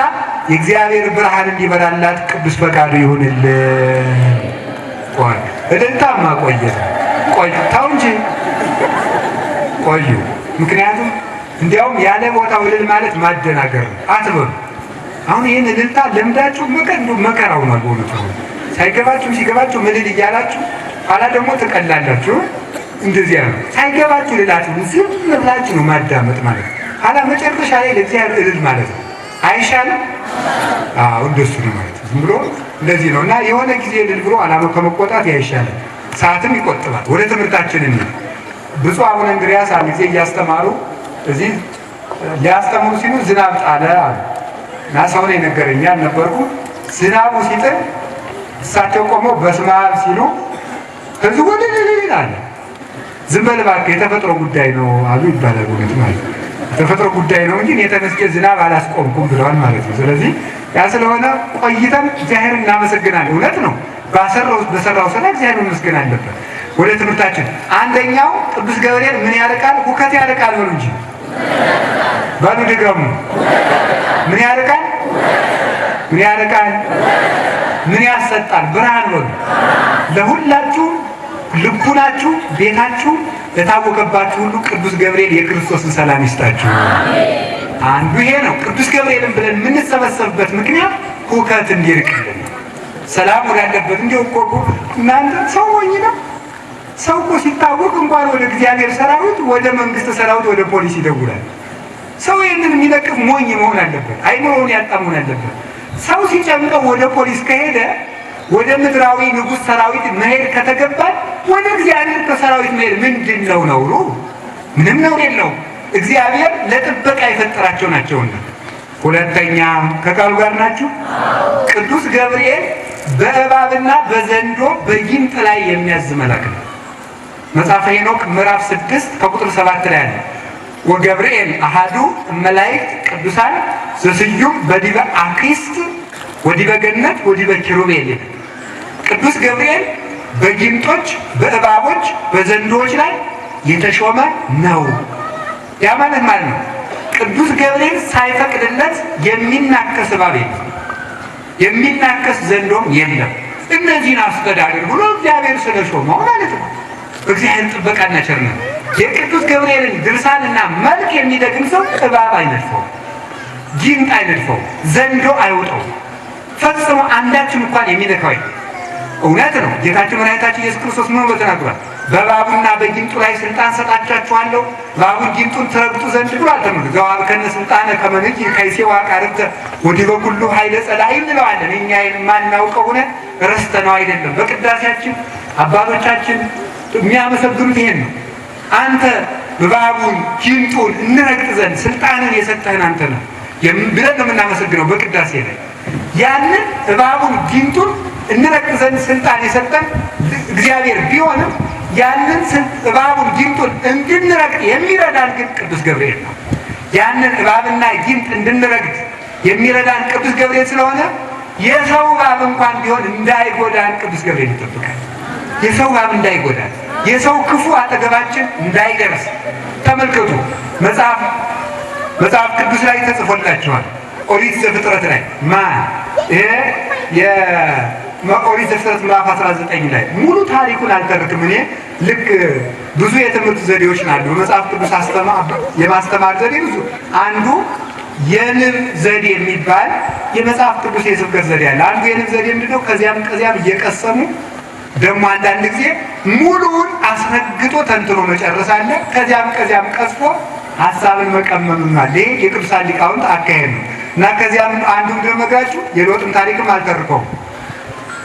የእግዚአብሔር ብርሃን እንዲበራላት ቅዱስ ፈቃዱ ይሁንልን። ቆይ እልልታማ ቆይታው እንጂ ቆዩ። ምክንያቱም እንዲያውም ያለ ቦታው እልል ማለት ማደናገር ነው አትበሉ። አሁን ይህን እልልታ ለምዳችሁ መከራው ነው በእውነቱ። ሳይገባችሁ ሲገባችሁ እልል እያላችሁ ኋላ ደግሞ ትቀላላችሁ። እንደዚያ ነው። ሳይገባችሁ ልላችሁ ዝም ብላችሁ ነው ማዳመጥ ማለት ነው። ኋላ መጨረሻ ላይ ለእግዚአብሔር እልል ማለት ነው። አይሻልም? አዎ እንደሱ ነው ማለት ነው። ዝም ብሎ እንደዚህ ነው እና የሆነ ጊዜ እልል ብሎ አላማው ከመቆጣት ያይሻላል። ሰዓትም ይቆጥባል። ወደ ትምህርታችን እንሂድ። ብፁዕ አቡነ እንድርያስ አንድ ጊዜ እያስተማሩ እዚህ ሊያስተምሩ ሲሉ ዝናብ ጣለ አሉ እና ሰው ነው የነገረኝ፣ አልነበርኩም። ዝናቡ ሲጥል እሳቸው ቆመው በስመ አብ ሲሉ ህዝቡ ወደ ልል አለ። ዝም በል እባክህ የተፈጥሮ ጉዳይ ነው አሉ ይባላል። እውነት ማለት የተፈጥሮ ጉዳይ ነው እንጂ የተነስቼ ዝናብ አላስቆምኩም ብለዋል ማለት ነው። ስለዚህ ያ ስለሆነ ቆይተን እግዚአብሔር እናመሰግናለን። እውነት ነው። በሰራው ስራ እግዚአብሔር መመስገን አለበት። ወደ ትምህርታችን አንደኛው ቅዱስ ገብርኤል ምን ያርቃል? ሁከት ያርቃል በሉ እንጂ በሉ ድገሙ። ምን ያርቃል? ምን ያርቃል? ምን ያሰጣል? ብርሃን በሉ። ለሁላችሁ ልቡናችሁ፣ ቤታችሁ ለታወቀባችሁ ሁሉ ቅዱስ ገብርኤል የክርስቶስን ሰላም ይስጣችሁ። አንዱ ይሄ ነው። ቅዱስ ገብርኤልን ብለን የምንሰበሰብበት ምክንያት ሁከት እንዲርቅልን፣ ሰላም ወዳለበት። እንዲሁ እኮ እናንተ ሰው ሞኝ ነው። ሰው እኮ ሲታወቅ እንኳን ወደ እግዚአብሔር ሰራዊት፣ ወደ መንግስት ሰራዊት፣ ወደ ፖሊስ ይደውላል። ሰው ይህንን የሚለቅፍ ሞኝ መሆን አለበት። አይምሮውን ያጣ መሆን አለበት። ሰው ሲጨንቀው ወደ ፖሊስ ከሄደ፣ ወደ ምድራዊ ንጉሥ ሰራዊት መሄድ ከተገባል፣ ወደ እግዚአብሔር ከሰራዊት መሄድ ምንድን ነው ነውሩ? ምንም ነውር የለውም። እግዚአብሔር ለጥበቃ የፈጠራቸው ናቸውና። ሁለተኛ ከቃሉ ጋር ናችሁ። ቅዱስ ገብርኤል በእባብና በዘንዶ በጊንጥ ላይ የሚያዝ መልአክ ነው። መጽሐፈ ሄኖክ ምዕራፍ 6 ከቁጥር 7 ላይ አለ። ወገብርኤል አሃዱ መላእክት ቅዱሳን ዘስዩም በዲበ አክስት ወዲበ ገነት ወዲበ ኪሩቤል። ቅዱስ ገብርኤል በጊንጦች፣ በእባቦች፣ በዘንዶዎች ላይ የተሾመ ነው። ያ ማለት ነው ቅዱስ ገብርኤል ሳይፈቅድለት የሚናከስ እባብ የለም፣ የሚናከስ ዘንዶም የለም። እነዚህን አስተዳደር ብሎ እግዚአብሔር ስለሾመው ማለት ነው። እግዚአብሔር ጥበቃና ቸርነት የቅዱስ ገብርኤልን ድርሳንና መልክ የሚደግም ሰው እባብ አይነድፈው፣ ጊንጥ አይነድፈው፣ ዘንዶ አይወጣው፣ ፈጽሞ አንዳችም እንኳን የሚነካው አይደለም። እውነት ነው። ጌታችን መድኃኒታችን ኢየሱስ ክርስቶስ ምን ብሎ ተናግሯል? በእባቡና በጊንጡ ላይ ስልጣን ሰጣችኋለሁ፣ እባቡን ጊንጡን ትረግጡ ዘንድ ብሎ አልተመለከ ዘዋብ ከነ ስልጣነ ከመንጅ ከይሴዋ ቃርብተ ወዲበ ኩሉ ኃይለ ጸላኢ እንለዋለን። እኛ የማናውቀው ሆነ ረስተነው አይደለም። በቅዳሴያችን አባቶቻችን የሚያመሰግኑት ይሄን ነው። አንተ እባቡን ጊንጡን እንረግጥ ዘንድ ስልጣንን የሰጠህን አንተ ነህ ብለን ነው የምናመሰግነው በቅዳሴ ላይ። ያንን እባቡን ጊንጡን እንረግጥ ዘንድ ስልጣን የሰጠን እግዚአብሔር ቢሆንም ያንን እባቡን ጊንጡን እንድንረግጥ የሚረዳን ግን ቅዱስ ገብርኤል ነው። ያንን እባብና ጊንጥ እንድንረግጥ የሚረዳን ቅዱስ ገብርኤል ስለሆነ የሰው እባብ እንኳን ቢሆን እንዳይጎዳን ቅዱስ ገብርኤል ይጠብቃል። የሰው እባብ እንዳይጎዳን፣ የሰው ክፉ አጠገባችን እንዳይደርስ ተመልከቱ። መጽሐፍ ቅዱስ ላይ ተጽፎላችኋል። ኦሪት ዘፍጥረት ላይ ኦሪት ዘፍጥረት ምዕራፍ 19 ላይ ሙሉ ታሪኩን አልተርክም። እኔ ልክ ብዙ የትምህርት ዘዴዎች ናሉ በመጽሐፍ ቅዱስ የማስተማር ዘዴ ብዙ አንዱ የንብ ዘዴ የሚባል የመጽሐፍ ቅዱስ የስብከት ዘዴ አለ። አንዱ የንብ ዘዴ ምንድነው? ከዚያም እየቀሰሙ ደግሞ አንዳንድ ጊዜ ሙሉውን አስረግጦ ተንትኖ መጨረስ አለ። ከዚያም ቀስፎ ሀሳብን መቀመምናል። ይሄ የቅዱሳን ሊቃውንት አካሄድ ነው እና ከዚያም አንዱ እንደመጋችሁ የሎጥን ታሪክም አልተርከውም።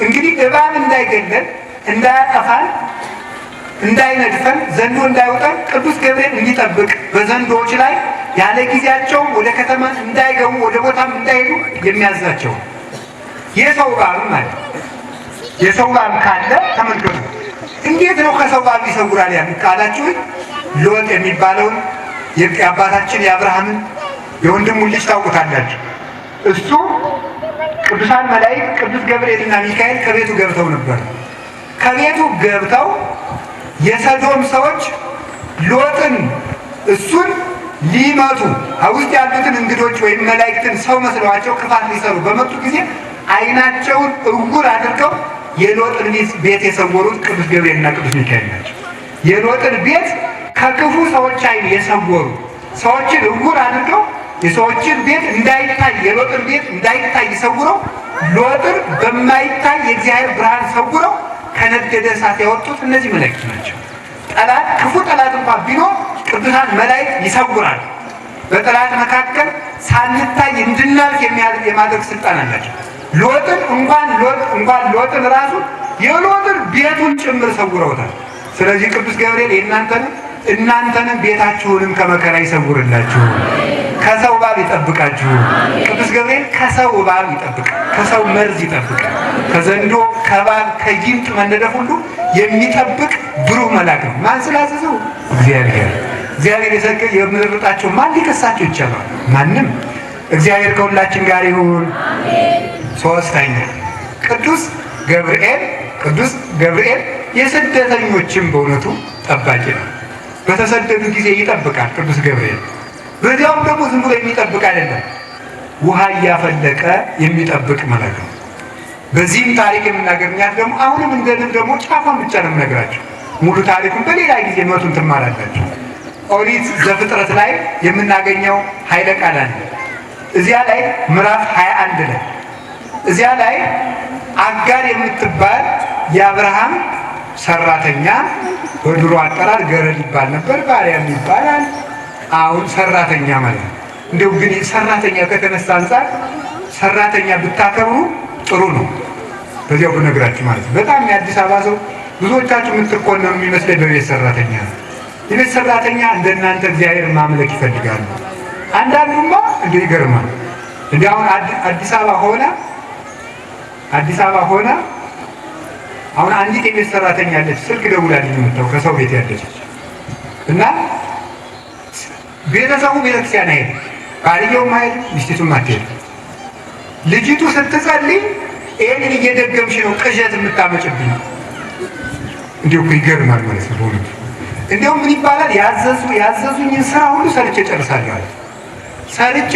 እንግዲህ እባብ እንዳይገለን እንዳያጠፋን እንዳይነድፈን ዘንዶ እንዳይወጣን ቅዱስ ገብርኤል እንዲጠብቅ በዘንዶዎች ላይ ያለ ጊዜያቸው ወደ ከተማ እንዳይገቡ ወደ ቦታም እንዳይሄዱ የሚያዛቸው የሰው እባብ ማለት የሰው እባብ ካለ ተመልከቱ። እንዴት ነው ከሰው እባብ ይሰውራል ያሉት ካላችሁ ሎጥ የሚባለውን የአባታችን የአብርሃምን የወንድሙን ልጅ ታውቁታላችሁ። እሱ ቅዱሳን መላእክት ቅዱስ ገብርኤልና ሚካኤል ከቤቱ ገብተው ነበር። ከቤቱ ገብተው የሰዶም ሰዎች ሎጥን እሱን ሊመቱ ውስጥ ያሉትን እንግዶች ወይም መላእክትን ሰው መስለዋቸው ክፋት ሊሰሩ በመጡ ጊዜ ዓይናቸውን እውር አድርገው የሎጥን ቤት የሰወሩት ቅዱስ ገብርኤልና ቅዱስ ሚካኤል ናቸው። የሎጥን ቤት ከክፉ ሰዎች ዓይን የሰወሩ ሰዎችን እውር አድርገው የሰዎችን ቤት እንዳይታይ የሎጥን ቤት እንዳይታይ ሰውረው ሎጥን በማይታይ የእግዚአብሔር ብርሃን ሰውረው ከነደደ እሳት ያወጡት እነዚህ መላእክት ናቸው። ጠላት ክፉ ጠላት እንኳን ቢኖር ቅዱሳን መላእክት ይሰውራል። በጠላት መካከል ሳንታይ እንድናልፍ የማድረግ ስልጣን አላቸው። ሎጥን እንኳን ሎጥን ራሱ የሎጥን ቤቱን ጭምር ሰውረውታል። ስለዚህ ቅዱስ ገብርኤል እናንተንም ቤታችሁንም ከመከራ ይሰውርላችሁ፣ ከሰው እባብ ይጠብቃችሁ። ቅዱስ ገብርኤል ከሰው እባብ ይጠብቅ፣ ከሰው መርዝ ይጠብቅ፣ ከዘንዶ ከእባብ ከጊንጥ መነደፍ ሁሉ የሚጠብቅ ብሩህ መልአክ ነው። ማን ስላዘዘው? እግዚአብሔር የመረጣቸው ማን ሊከሳቸው ይቻላል? ማንም። እግዚአብሔር ከሁላችን ጋር ይሁን። ሶስተኛ ቅዱስ ገብርኤል የስደተኞችን በእውነቱ ጠባቂ ነው። በተሰደዱ ጊዜ ይጠብቃል ቅዱስ ገብርኤል። በዚያውም ደግሞ ዝም ብሎ የሚጠብቅ አይደለም፣ ውሃ እያፈለቀ የሚጠብቅ መልአክ ነው። በዚህም ታሪክ የምናገኛት ደግሞ አሁንም እንደንም ደግሞ ጫፏን ብቻ ነው የምነግራቸው። ሙሉ ታሪኩን በሌላ ጊዜ መቱን ትማራላችሁ። ኦሪት ዘፍጥረት ላይ የምናገኘው ኃይለ ቃል አለ። እዚያ ላይ ምዕራፍ 21 ላይ እዚያ ላይ አጋር የምትባል የአብርሃም ሰራተኛ በድሮ አጠራር ገረድ ይባል ነበር፣ ባሪያም ይባላል። አሁን ሰራተኛ ማለት ነው። እንደው ግን ሰራተኛ ከተነሳ አንጻር ሰራተኛ ብታከብሩ ጥሩ ነው። በዚያው ብነግራችሁ ማለት ነው። በጣም የአዲስ አበባ ሰው ብዙዎቻችሁ የምትኮነኑ የሚመስለኝ በቤት ሰራተኛ ነው። የቤት ሰራተኛ እንደናንተ እግዚአብሔር ማምለክ ይፈልጋሉ። አንዳንዱማ እንደ ይገርማል። እንደ አሁን አዲስ አበባ ሆነ አሁን አንዲት የቤት ሰራተኛ ያለች ስልክ ደውላልኝ የምትተው ከሰው ቤት ያለች እና ቤተሰቡ ቤተክርስቲያን አይሄድም፣ ባልየውም አይሄድም፣ ሚስቲቱም አትሄድም። ልጅቱ ስትጸልይ ይሄንን እየደገምሽ ነው ቅዠት የምታመጭብኝ። እንዲሁ ይገርማል ማለት ነው በእውነቱ። እንዲያውም ምን ይባላል ያዘዙኝን ስራ ሁሉ ሰርቼ ጨርሳለሁ አለ። ሰርቼ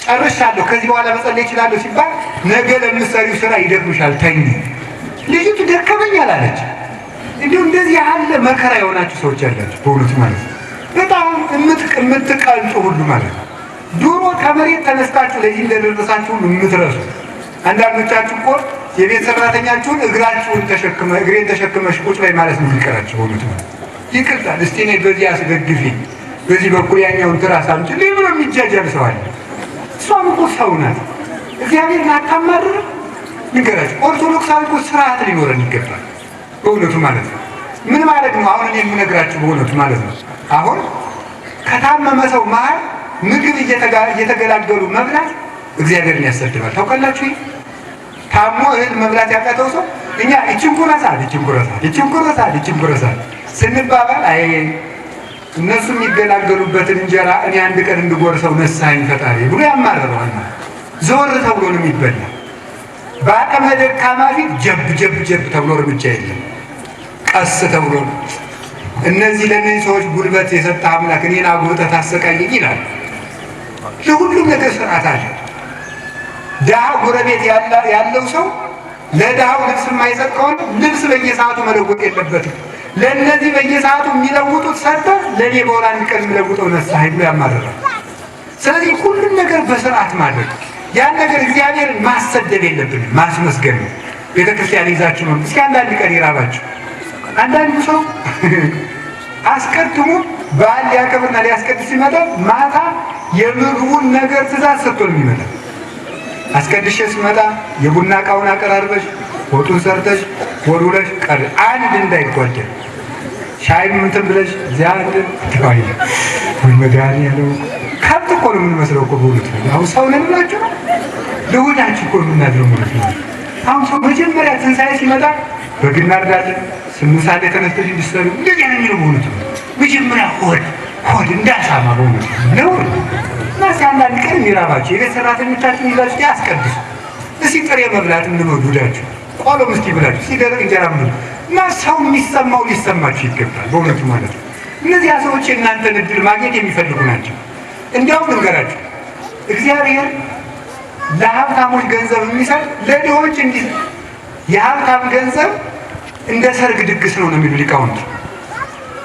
ጨርሻለሁ ከዚህ በኋላ መጸለይ እችላለሁ ሲባል ነገ ለምትሰሪው ስራ ይደክምሻል ተኝ። ልጅቱ ደከመኝ አላለች። እንዲሁ እንደዚህ ያለ መከራ የሆናችሁ ሰዎች ያላችሁ በእውነቱ ማለት ነው። በጣም የምትቀልጡ ሁሉ ማለት ነው። ድሮ ከመሬት ተነስታችሁ ለዚህ እንደደረሳችሁ ሁሉ የምትረሱ አንዳንዶቻችሁ እኮ የቤት ሰራተኛችሁን እግሬን ተሸክመሽ ቁጭ ላይ ማለት ነው የሚቀራችሁ በእውነቱ ማለት ይቅርታል። እስቲ እኔ በዚህ አስደግፊኝ፣ በዚህ በኩል ያኛውን ትራስ አምጪ ብሎ የሚጃጃል ሰው አለ። እሷም እኮ ሰው ናት። እግዚአብሔርን አታማርር። ንገራችሁ ኦርቶዶክሳዊ እኮ ስርዓት ሊኖረን ይገባል በእውነቱ ማለት ነው። ምን ማለት ነው? አሁን እኔ የምነግራችሁ በእውነቱ ማለት ነው። አሁን ከታመመ ሰው መሀል ምግብ እየተገላገሉ መብላት እግዚአብሔርን ያሰድባል። ታውቃላችሁ? ታሞ እህል መብላት ያቃተው ሰው እኛ ይችንኩረሳል ስንባባል አይ እነሱ የሚገላገሉበትን እንጀራ እኔ አንድ ቀን እንድጎርሰው ነሳኝ ፈጣሪ ብሎ ያማረረዋል። ዘወር ተብሎ ነው የሚበላ። በአቅመ ደካማ ፊት ጀብ ተብሎ እርምጃ የለም፣ ቀስ ተብሎ ነው። ለእነዚህ ሰዎች ጉልበት የሰጠ አምላክ እኔን አጉልተህ ታሰቃየኝ ይላል። ለሁሉም ነገር ስርዓት አለ። ድሀ ጎረቤት ያለው ሰው ለድሃው ልብስ የማይሰጥ ከሆነ ልብስ በየሰዓቱ መለወጥ የለበትም። ለእነዚህ በየሰዓቱ የሚለውጡት ሰርተህ ለእኔ በወር አንድ ቀን የሚለውጠው ነሳ ብሎ ያማርራል። ስለዚህ ሁሉም ነገር በስርዓት ማድረግ፣ ያን ነገር እግዚአብሔርን ማሰደብ የለብንም፣ ማስመስገን ነው። ቤተክርስቲያን ይዛችሁ ነው። እስኪ አንዳንድ ቀን ይራባችሁ። አንዳንዱ ሰው አስቀድሞ በዓል ሊያከብርና ሊያስቀድስ ሲመጣ ማታ የምግቡን ነገር ትእዛዝ ሰጥቶ ነው የሚመጣ። አስቀድሼ ሲመጣ የቡና እቃውን አቀራርበሽ ወጡን ሰርተሽ ወሩለሽ ቀር አንድ እንዳይጓደል ሻይም እንትን ብለሽ እዚያ አንድ ተዋይ ወይ መድኃኒዓለም ከብት እኮ ነው የምንመስለው እኮ በእውነት ነው። አሁን ሰው ነን ብላችሁ ነው ለወዳችሁ እኮ የምናድረው ማለት ነው። አሁን ሰው መጀመሪያ ትንሣኤ ሲመጣ በግና እርዳለን ስንሳሌ ተነስተሽ እንዲሰሩ እንደዚህ ነው የሚለው በእውነት ነው። መጀመሪያ ሆድ እንዳሳማ በእውነት ነው እና አንዳንድ ቀን የሚራባችሁ የቤት ሰራተኞቻችን ይዛችሁ ያስቀድሱ። እስኪ ጥሬ መብላት እንመዱዳችሁ ቆሎም እስኪ ብላችሁ ሲደረግ እንጀራ ምን እና ሰው የሚሰማው ሊሰማችሁ ይገባል በእውነቱ ማለት ነው። እነዚያ ሰዎች የእናንተን እድል ማግኘት የሚፈልጉ ናቸው። እንዲያውም ልንገራችሁ፣ እግዚአብሔር ለሀብታሞች ገንዘብ የሚሰጥ ለድሆች እንዲህ የሀብታም ገንዘብ እንደ ሰርግ ድግስ ነው የሚሉ ሊቃውንት።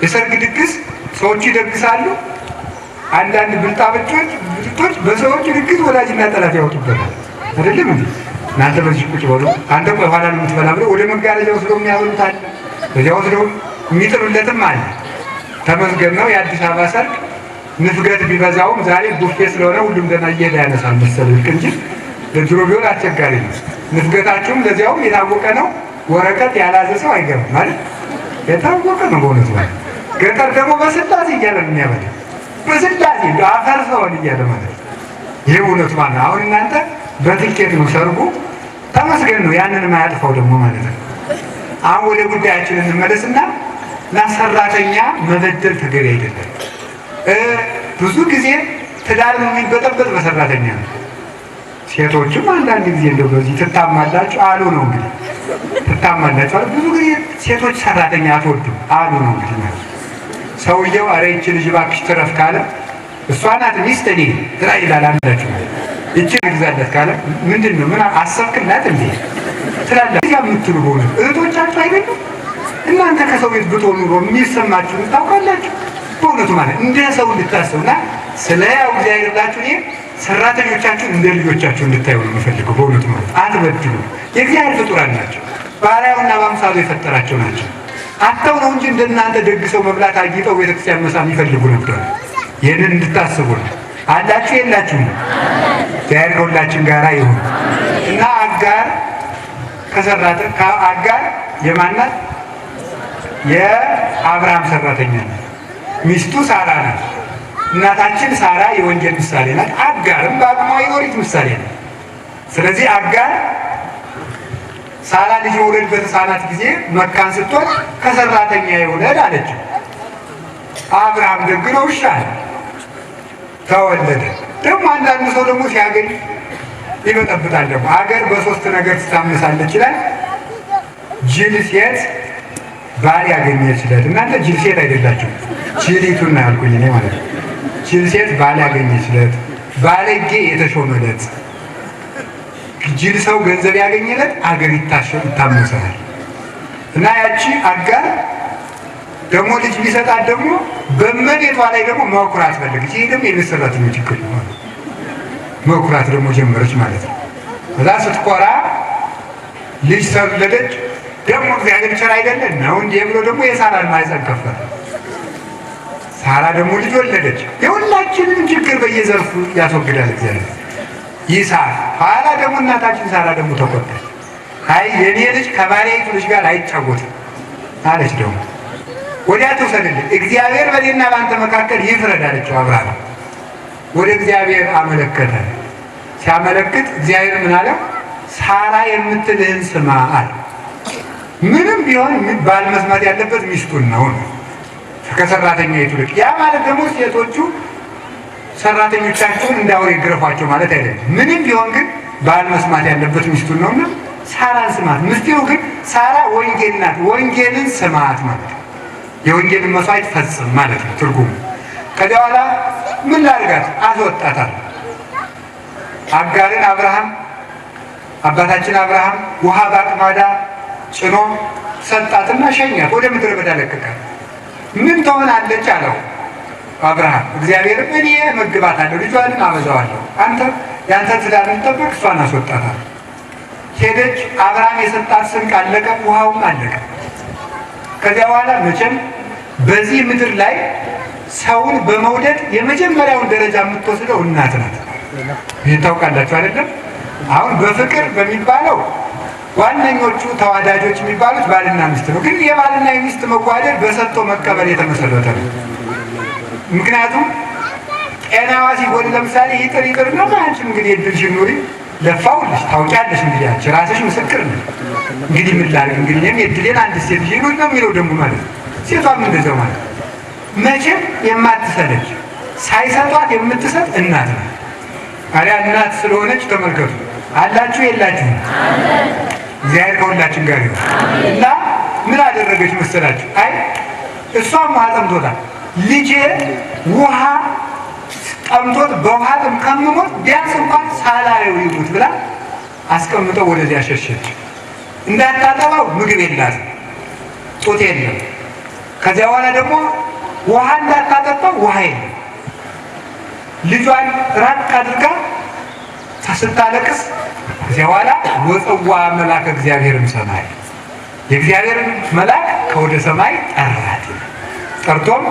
የሰርግ ድግስ ሰዎቹ ይደግሳሉ። አንዳንድ ብልጦች በሰዎቹ ድግስ ወዳጅና ጠላት ያወጡበታል። አይደለም እንዴ? እናንተ በዚህ ቁጭ በሉ፣ አንተ ቆይ ኋላ ነው የምትበላ ብለው ወደ መጋረጃ ወስደው የሚያበሉት አለ። በዚያ ወስደው የሚጥሉለትም አለ። ተመስገን ነው የአዲስ አበባ ሰርግ ንፍገት ቢበዛውም ዛሬ ቡፌ ስለሆነ ሁሉም ደህና እየሄደ ያነሳል መሰለኝ እንጂ ለድሮ ቢሆን አስቸጋሪ ነው። ንፍገታችሁም ለዚያውም የታወቀ ነው። ወረቀት ያላዘ ሰው አይገባም ማለት የታወቀ ነው በእውነቱ። ገጠር ደግሞ በስላሴ እያለ ነው የሚያበላ፣ በስላሴ አፈር ሰውን እያለ ማለት ይህ እውነቱ ማለት። አሁን እናንተ በትኬት ነው ሰርጉ፣ ተመስገን ነው። ያንን የማያጥፋው ደግሞ ማለት ነው። አሁን ወደ ጉዳያችን እንመለስና ሰራተኛ መበደል ተገቢ አይደለም። ብዙ ጊዜ ትዳር የሚበጠበጥ በሰራተኛ ነው። ሴቶችም አንዳንድ ጊዜ እንደው በዚህ ትታማላችሁ አሉ ነው እንግዲህ ትታማላችሁ። ብዙ ጊዜ ሴቶች ሰራተኛ አትወዱም አሉ ነው እንግዲህ ማለት ሰውየው ኧረ ይህች ልጅ እባክሽ ትረፍ ካለ እሷ ናት ሚስት እኔ ትራ ይላል። አንዳችሁ ይህችን ግዛለት ካለ ምንድን ነው ምን አሰብክላት እንዴ ትላላችሁ የምትሉ በእውነት እህቶቻችሁ አይደሉም? እናንተ ከሰው ቤት ብትሆኑ ኑሮ የሚሰማችሁ ታውቃላችሁ። በእውነቱ ማለት እንደ ሰው እንድታስቡና ስለ ያው እግዚአብሔር ብላችሁ እኔ ሰራተኞቻችሁን እንደ ልጆቻችሁ እንድታዩ ነው የምፈልገው። በእውነቱ ማለት አትበድሉ። የእግዚአብሔር ፍጡራን ናቸው። ባሪያውና በአምሳሉ የፈጠራቸው ናቸው። አተው ነው እንጂ እንደናንተ ደግሰው መብላት አጊጠው ቤተክርስቲያን መሳም ይፈልጉ ነበር። ይህንን እንድታስቡ ነው። አላችሁ የላችሁም? እግዚአብሔር ከሁላችን ጋራ ይሁን እና አጋር አጋር የማናት? የአብርሃም ሰራተኛ ናት። ሚስቱ ሳራ ናት። እናታችን ሳራ የወንጌል ምሳሌ ናት። አጋርም በአቅሟ የኦሪት ምሳሌ ናት። ስለዚህ አጋር ሳራ ልጅ መውለድ በተሳናት ጊዜ መካን ስትሆን ከሰራተኛ የወለድ አለችው። አብርሃም ደግ ነው ይሻል ተወለደ። ደግሞ አንዳንዱ ሰው ደግሞ ሲያገኝ ይበጠብጣል። ደግሞ አገር በሶስት ነገር ትታመሳለች ይላል። ጅል ሴት ባል ያገኘች ዕለት። እናንተ ጅል ሴት አይደላችሁ፣ ጅሊቱን ነው ያልኩኝ እኔ ማለት ነው። ጅል ሴት ባል ያገኘች ዕለት፣ ባለጌ የተሾመ ዕለት፣ ጅል ሰው ገንዘብ ያገኘ ዕለት አገር ይታመሳል። እና ያቺ አጋር ደግሞ ልጅ ቢሰጣት ደግሞ በመሬቷ ላይ ደግሞ መኩራት ፈለገች። ይሄ ደግሞ የቤት ሰራተኞች ችግር ነው። መኩራት ደግሞ ጀመረች ማለት ነው። እዛ ስትኮራ ልጅ ሰለደች። ደግሞ እግዚአብሔር ቸር አይደለም ነው እንዴ ብሎ ደግሞ የሳራን ማህፀን ከፈተ። ሳራ ደግሞ ልጅ ወለደች። የሁላችንም ችግር በየዘርፉ ያስወግዳል እግዚአብሔር። ይስሐቅ ኋላ ደግሞ እናታችን ሳራ ደግሞ ተቆጣች። አይ የኔ ልጅ ከባሪያይቱ ልጅ ጋር አይጫወትም አለች። ደግሞ ወዲያ ተወሰደልኝ እግዚአብሔር በእኔና በአንተ መካከል ይፍረድ አለችው። አብርሃም ወደ እግዚአብሔር አመለከተ። ሲያመለክት እግዚአብሔር ምን አለ? ሳራ የምትልህን ስማ አለ። ምንም ቢሆን ባል መስማት ያለበት ሚስቱን ነው ከሰራተኛ ይልቅ። ያ ማለት ደግሞ ሴቶቹ ሰራተኞቻቸውን እንዳውሬ ግረፏቸው ማለት አይደለም። ምንም ቢሆን ግን ባል መስማት ያለበት ሚስቱን ነውና ሳራን ስማት። ምስጢሩ ግን ሳራ ወንጌል ናት። ወንጌልን ስማት ማለት ነው። የወንጌልን መስዋዕት ፈጽም ማለት ነው ትርጉሙ። ከዚያ በኋላ ምን ላድርጋት? አስወጣታል። አጋርን አባታችን አብርሃም ውሃ በአቅማዳ ጭኖ ሰጣትና ሸኛት፣ ወደ ምድረ በዳ ለቀቃት። ምን ትሆናለች አለው አብርሃም። እግዚአብሔርም እኔ መግባታለሁ፣ ልጇንም አበዛዋለሁ፣ አንተ ያንተን ትዳር እንጠብቅ፣ እሷን አስወጣታል። ሄደች። አብርሃም የሰጣት ስንቅ አለቀ፣ ውሃውም አለቀ። ከዚያ በኋላ መቼም በዚህ ምድር ላይ ሰውን በመውደድ የመጀመሪያውን ደረጃ የምትወስደው እናት ናት። ይህን ታውቃላችሁ አይደለም? አሁን በፍቅር በሚባለው ዋነኞቹ ተዋዳጆች የሚባሉት ባልና ሚስት ነው። ግን የባልና የሚስት መዋደድ በሰጥቶ መቀበል የተመሰረተ ነው። ምክንያቱም ጤናዋ ሲጎድ ለምሳሌ ይቅር ይቅር ነው አንቺም እንግዲህ እድልሽን ኑሪ ለፋውልሽ ታውቂያለሽ፣ እንግዲህ አንቺ ራስሽ ምስክር ነው። እንግዲህ ምን ላድርግ እንግዲህ እኔም የእድሌን አንድ ሴት ይዤ ነው የሚለው ደግሞ ማለት ነው። ሴቷም እንደዚያው ማለት መቼም የማትሰለች ሳይሰጧት የምትሰጥ እናት ናት። አሪያ እናት ስለሆነች ተመልከቱ። አላችሁ የላችሁ? እግዚአብሔር ከሁላችን ጋር ይሁን። እና ምን አደረገች መሰላችሁ? አይ እሷም ውሃ ጠምቶታል። ልጄ ውሃ ጠምቶት በውሃ ጥም ከምሞት ቢያንስ እንኳን ሳላየው ይሙት ብላ አስቀምጠው ወደዚያ ሸሸች። እንዳታጠባው ምግብ የላትም፣ ጡት የለም። ከዚያ በኋላ ደግሞ ውሃ እንዳታጠጣው ውሃ የለም። ልጇን ራቅ አድርጋ ስታለቅስ ከዚያ በኋላ ወፀዋ መልአከ እግዚአብሔርም ሰማይ፣ የእግዚአብሔርን መልአክ ከወደ ሰማይ ጠራት። ጠርቶም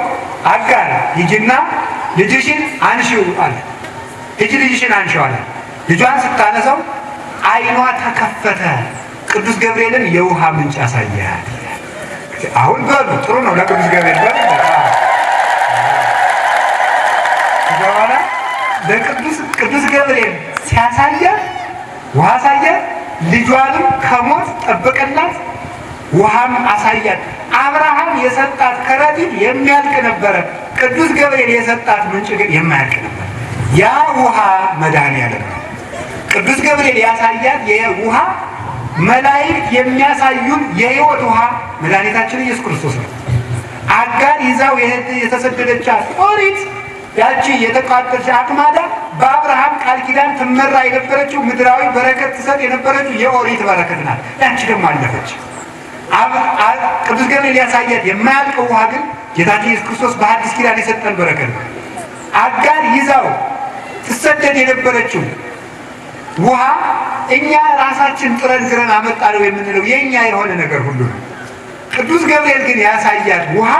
አጋር ሂጂና ልጅሽን አንሺው አለ። ሂጂ ልጅሽን አንሺው አለ። ልጇን ስታነሳው ዓይኗ ተከፈተ። ቅዱስ ገብርኤልን የውሃ ምንጭ አሳያት። አሁን በሉ ጥሩ ነው ለቅዱስ ገብርኤል በሉ። በኋላ ለቅዱስ ገብርኤል ሲያሳያት ውሃ አሳያት። ልጇንም ከሞት ጠበቀላት፣ ውሃም አሳያት። አብርሃም የሰጣት ከረጢት የሚያልቅ ነበረ። ቅዱስ ገብርኤል የሰጣት ምንጭ ግን የማያልቅ ነበር። ያ ውሃ መድኃኔዓለም ነው። ቅዱስ ገብርኤል ያሳያት የውሃ መላእክት የሚያሳዩን የሕይወት ውሃ መድኃኒታችን ኢየሱስ ክርስቶስ ነው። አጋር ይዛው የተሰደደቻት ኦሪት ያቺ የተቃጠለች አቅማዳ በአብርሃም ቃል ኪዳን ትመራ የነበረችው ምድራዊ በረከት ትሰጥ የነበረችው የኦሪት በረከት ናት። ያቺ ደግሞ አለፈች። ቅዱስ ገብርኤል ያሳያት የማያልቀው ውሃ ግን ጌታችን ኢየሱስ ክርስቶስ በሐዲስ ኪዳን የሰጠን በረከት ነው። አጋር ይዛው ትሰደድ የነበረችው ውሃ እኛ ራሳችን ጥረን ግረን አመጣነው የምንለው የእኛ የሆነ ነገር ሁሉ ነው። ቅዱስ ገብርኤል ግን ያሳያት ውሃ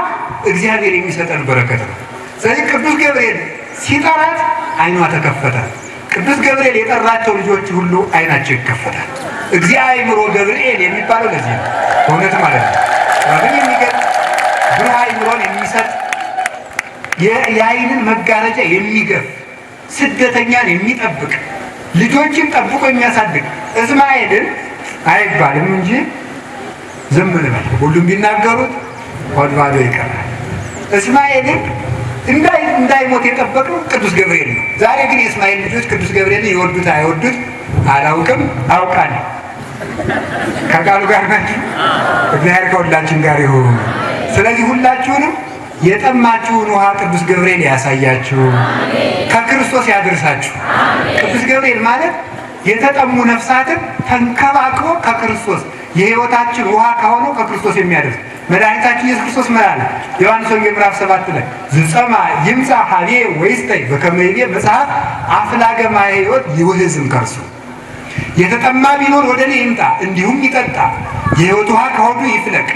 እግዚአብሔር የሚሰጠን በረከት ነው። ስለዚህ ቅዱስ ገብርኤል ሲጠራት ዓይኗ ተከፈተ። ቅዱስ ገብርኤል የጠራቸው ልጆች ሁሉ ዓይናቸው ይከፈታል። እግዚአብሔር ገብርኤል የሚባለው ለዚህ ነው። በእውነት ማለት ነው። ግን የሚገርም ብሩህ አእምሮን የሚሰጥ የዓይንን መጋረጃ የሚገፍ ስደተኛን የሚጠብቅ ልጆችን ጠብቆ የሚያሳድግ እስማኤልን አይባልም እንጂ ዝም ልበል ሁሉም ቢናገሩት ሆድ ባዶ ይቀራል። እስማኤልን እንዳይሞት የጠበቀው ቅዱስ ገብርኤል ነው። ዛሬ ግን የእስማኤል ልጆች ቅዱስ ገብርኤልን ይወዱት አይወዱት አላውቅም፣ አውቃለሁ። ከቃሉ ጋር ናችሁ። እግዚአብሔር ከሁላችን ጋር ይሁን። ስለዚህ ሁላችሁንም የጠማችሁን ውሃ ቅዱስ ገብርኤል ያሳያችሁ፣ ከክርስቶስ ያደርሳችሁ። ቅዱስ ገብርኤል ማለት የተጠሙ ነፍሳትን ተንከባክቦ ከክርስቶስ የሕይወታችን ውሃ ከሆነው ከክርስቶስ የሚያደርስ መድኃኒታችን ኢየሱስ ክርስቶስ ምን አለ? ዮሐንስ ወንጌል ምዕራፍ 7 ላይ ዝጸማ ይምጻ ሀቤ ወይስጠይ በከመ ይቤ መጽሐፍ አፍላገ ማየ ሕይወት ይውህዝም ከርሱ። የተጠማ ቢኖር ወደ እኔ ይምጣ እንዲሁም ይጠጣ፣ የሕይወት ውሃ ከሆዱ ይፍለቅ።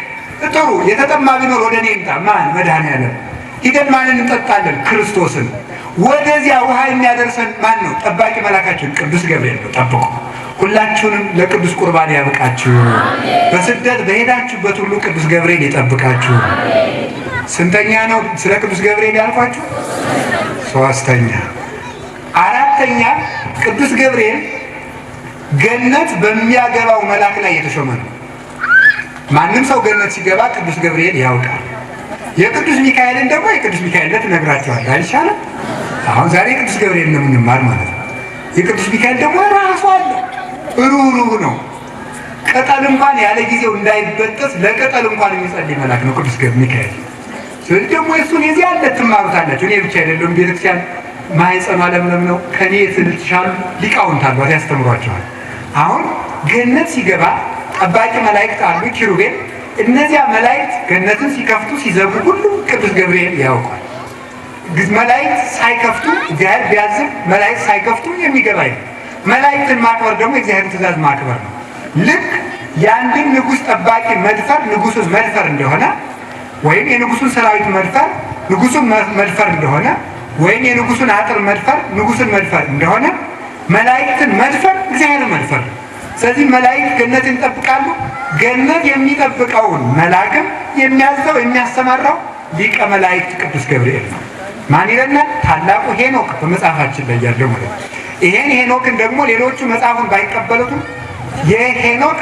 ጥሩ የተጠማ ቢኖር ወደ እኔ ይምጣ። ማን? መድኃኔዓለም። ሂደን ማንን እንጠጣለን? ክርስቶስን። ወደዚያ ውሃ የሚያደርሰን ማን ነው? ጠባቂ መልአካችን ቅዱስ ገብርኤል ነው። ጠብቁ። ሁላችሁንም ለቅዱስ ቁርባን ያብቃችሁ። በስደት በሄዳችሁበት ሁሉ ቅዱስ ገብርኤል ይጠብቃችሁ። ስንተኛ ነው ስለ ቅዱስ ገብርኤል ያልኳችሁ? ሶስተኛ። አራተኛ ቅዱስ ገብርኤል ገነት በሚያገባው መልአክ ላይ የተሾመ ነው። ማንም ሰው ገነት ሲገባ ቅዱስ ገብርኤል ያውቃል። የቅዱስ ሚካኤልን ደግሞ የቅዱስ ሚካኤል ትነግራቸዋል አይሻልም? አሁን ዛሬ ቅዱስ ገብርኤል ነው የምንማር ማለት ነው። የቅዱስ ሚካኤል ደግሞ ራሱ አለ። ሩህሩህ ነው። ቅጠል እንኳን ያለ ጊዜው እንዳይበጠስ ለቅጠል እንኳን የሚጸልይ መልአክ ነው ቅዱስ ሚካኤል። ስለዚህ ደግሞ እሱን የዚህ ያለ ትማሩታላችሁ። እኔ ብቻ አይደለም፣ ቤተክርስቲያን ማህፀኗ ለምለም ነው። ከኔ ትልትሻሉ ሊቃውንት አሏት ያስተምሯቸዋል። አሁን ገነት ሲገባ ጠባቂ መላእክት አሉ ኪሩቤል። እነዚያ መላእክት ገነትን ሲከፍቱ ሲዘጉ ሁሉ ቅዱስ ገብርኤል ያውቃል። መላእክት ሳይከፍቱ እግዚአብሔር ቢያዝም መላእክት ሳይከፍቱ የሚገባ ነው። መላእክትን ማክበር ደግሞ የእግዚአብሔርን ትእዛዝ ማክበር ነው። ልክ የአንድን ንጉሥ ጠባቂ መድፈር ንጉሱን መድፈር እንደሆነ ወይም የንጉሱን ሰራዊት መድፈር ንጉሱን መድፈር እንደሆነ ወይም የንጉሱን አጥር መድፈር ንጉሱን መድፈር እንደሆነ መላእክትን መድፈር እግዚአብሔርን መድፈር ነው። ስለዚህ መላእክት ገነትን ይጠብቃሉ። ገነት የሚጠብቀውን መልአክም የሚያዘው የሚያሰማራው ሊቀ መላእክት ቅዱስ ገብርኤል ነው። ማን ይለናል? ታላቁ ሄኖክ በመጽሐፋችን ላይ ያለው ማለት ነው። ይሄን ሄኖክን ደግሞ ሌሎቹ መጽሐፉን ባይቀበሉትም የሄኖክ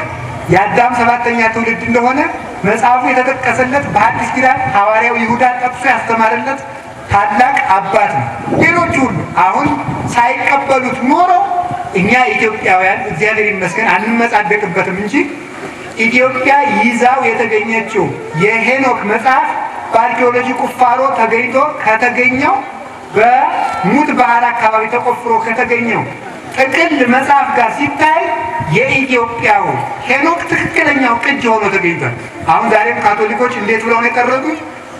የአዳም 7ኛ ትውልድ እንደሆነ መጽሐፉ የተጠቀሰለት በአዲስ ኪዳን ሐዋርያው ይሁዳ ጠቅሶ ያስተማረለት ታላቅ አባት ነው። ሌሎቹ ሁሉ አሁን ሳይቀበሉት ኖሮ እኛ ኢትዮጵያውያን እግዚአብሔር ይመስገን አንመጻደቅበትም እንጂ ኢትዮጵያ ይዛው የተገኘችው የሄኖክ መጽሐፍ በአርኪኦሎጂ ቁፋሮ ተገኝቶ ከተገኘው በሙት ባህር አካባቢ ተቆፍሮ ከተገኘው ጥቅል መጽሐፍ ጋር ሲታይ የኢትዮጵያው ሄኖክ ትክክለኛው ቅጅ ሆኖ ተገኝቷል። አሁን ዛሬም ካቶሊኮች እንዴት ብለው ነው የጠረጡት?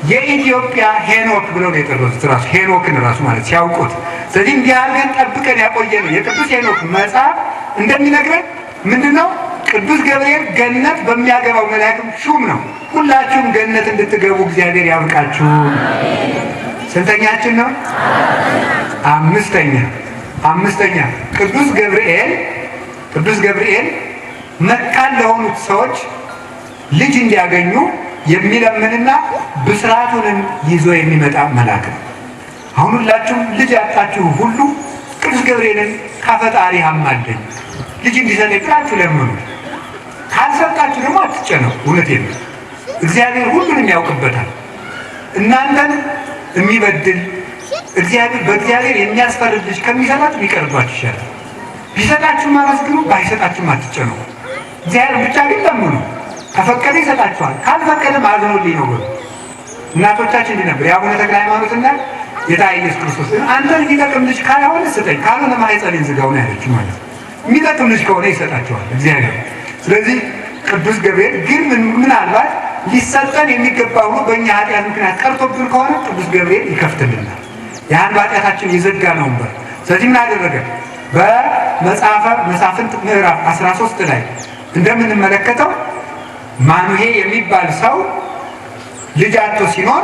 የኢትዮጵያ ሄኖክ ብለው ነው የጠረጡት። ራሱ ሄኖክን ራሱ ማለት ሲያውቁት። ስለዚህ እንዲህ አድርገን ጠብቀን ያቆየነው የቅዱስ ሄኖክ መጽሐፍ እንደሚነግረን ምንድነው? ቅዱስ ገብርኤል ገነት በሚያገባው መልአክም ሹም ነው። ሁላችሁም ገነት እንድትገቡ እግዚአብሔር ያብቃችሁ። ስንተኛችን ነው? አምስተኛ ቅዱስ ገብርኤል መካን ለሆኑት ሰዎች ልጅ እንዲያገኙ የሚለምንና ብስራቱንም ይዞ የሚመጣ መልአክ ነው። አሁን ሁላችሁም ልጅ ያጣችሁ ሁሉ ቅዱስ ገብርኤልን ከፈጣሪ አማልደኝ ልጅ እንዲሰጠኝ ብላችሁ ለምኑ። ካልሰጣችሁ ደግሞ አትጨነቁ። እውነቴን ነው። እግዚአብሔር ሁሉንም ያውቅበታል። እናንተን የሚበድል በእግዚአብሔር የሚያስፈርድ ልጅ ከሚሰጣችሁ ቢቀርባችሁ ይሻላል። ቢሰጣችሁ ማመስግኑ፣ ባይሰጣችሁ አትጨነቁ። እግዚአብሔር ብቻ ግን ለምኑ። ከፈቀደ ይሰጣችኋል፣ ካልፈቀደም አዝኖልኝ ነው ብሎ እናቶቻችን እንዲህ ነበር። የአቡነ ተክለ ሃይማኖትና ጌታ ኢየሱስ ክርስቶስ አንተን የሚጠቅም ልጅ ካልሆነ ስጠኝ፣ ካልሆነ ማኅፀኔን ዝጋው ነው ያለችው ማለት ነው። የሚጠቅም ልጅ ከሆነ ይሰጣችኋል እግዚአብሔር። ስለዚህ ቅዱስ ገብርኤል ግን ምናልባት ሊሰጠን የሚገባ ሆኖ በእኛ ኃጢአት ምክንያት ቀርቶብን ከሆነ ቅዱስ ገብርኤል ይከፍትልናል። ያን በኃጢአታችን የዘጋ ነው ነበር። ስለዚህ ምን አደረገ? በመጽሐፈ መሳፍንት ምዕራፍ 13 ላይ እንደምንመለከተው ማኑሄ የሚባል ሰው ልጅ አጥቶ ሲኖር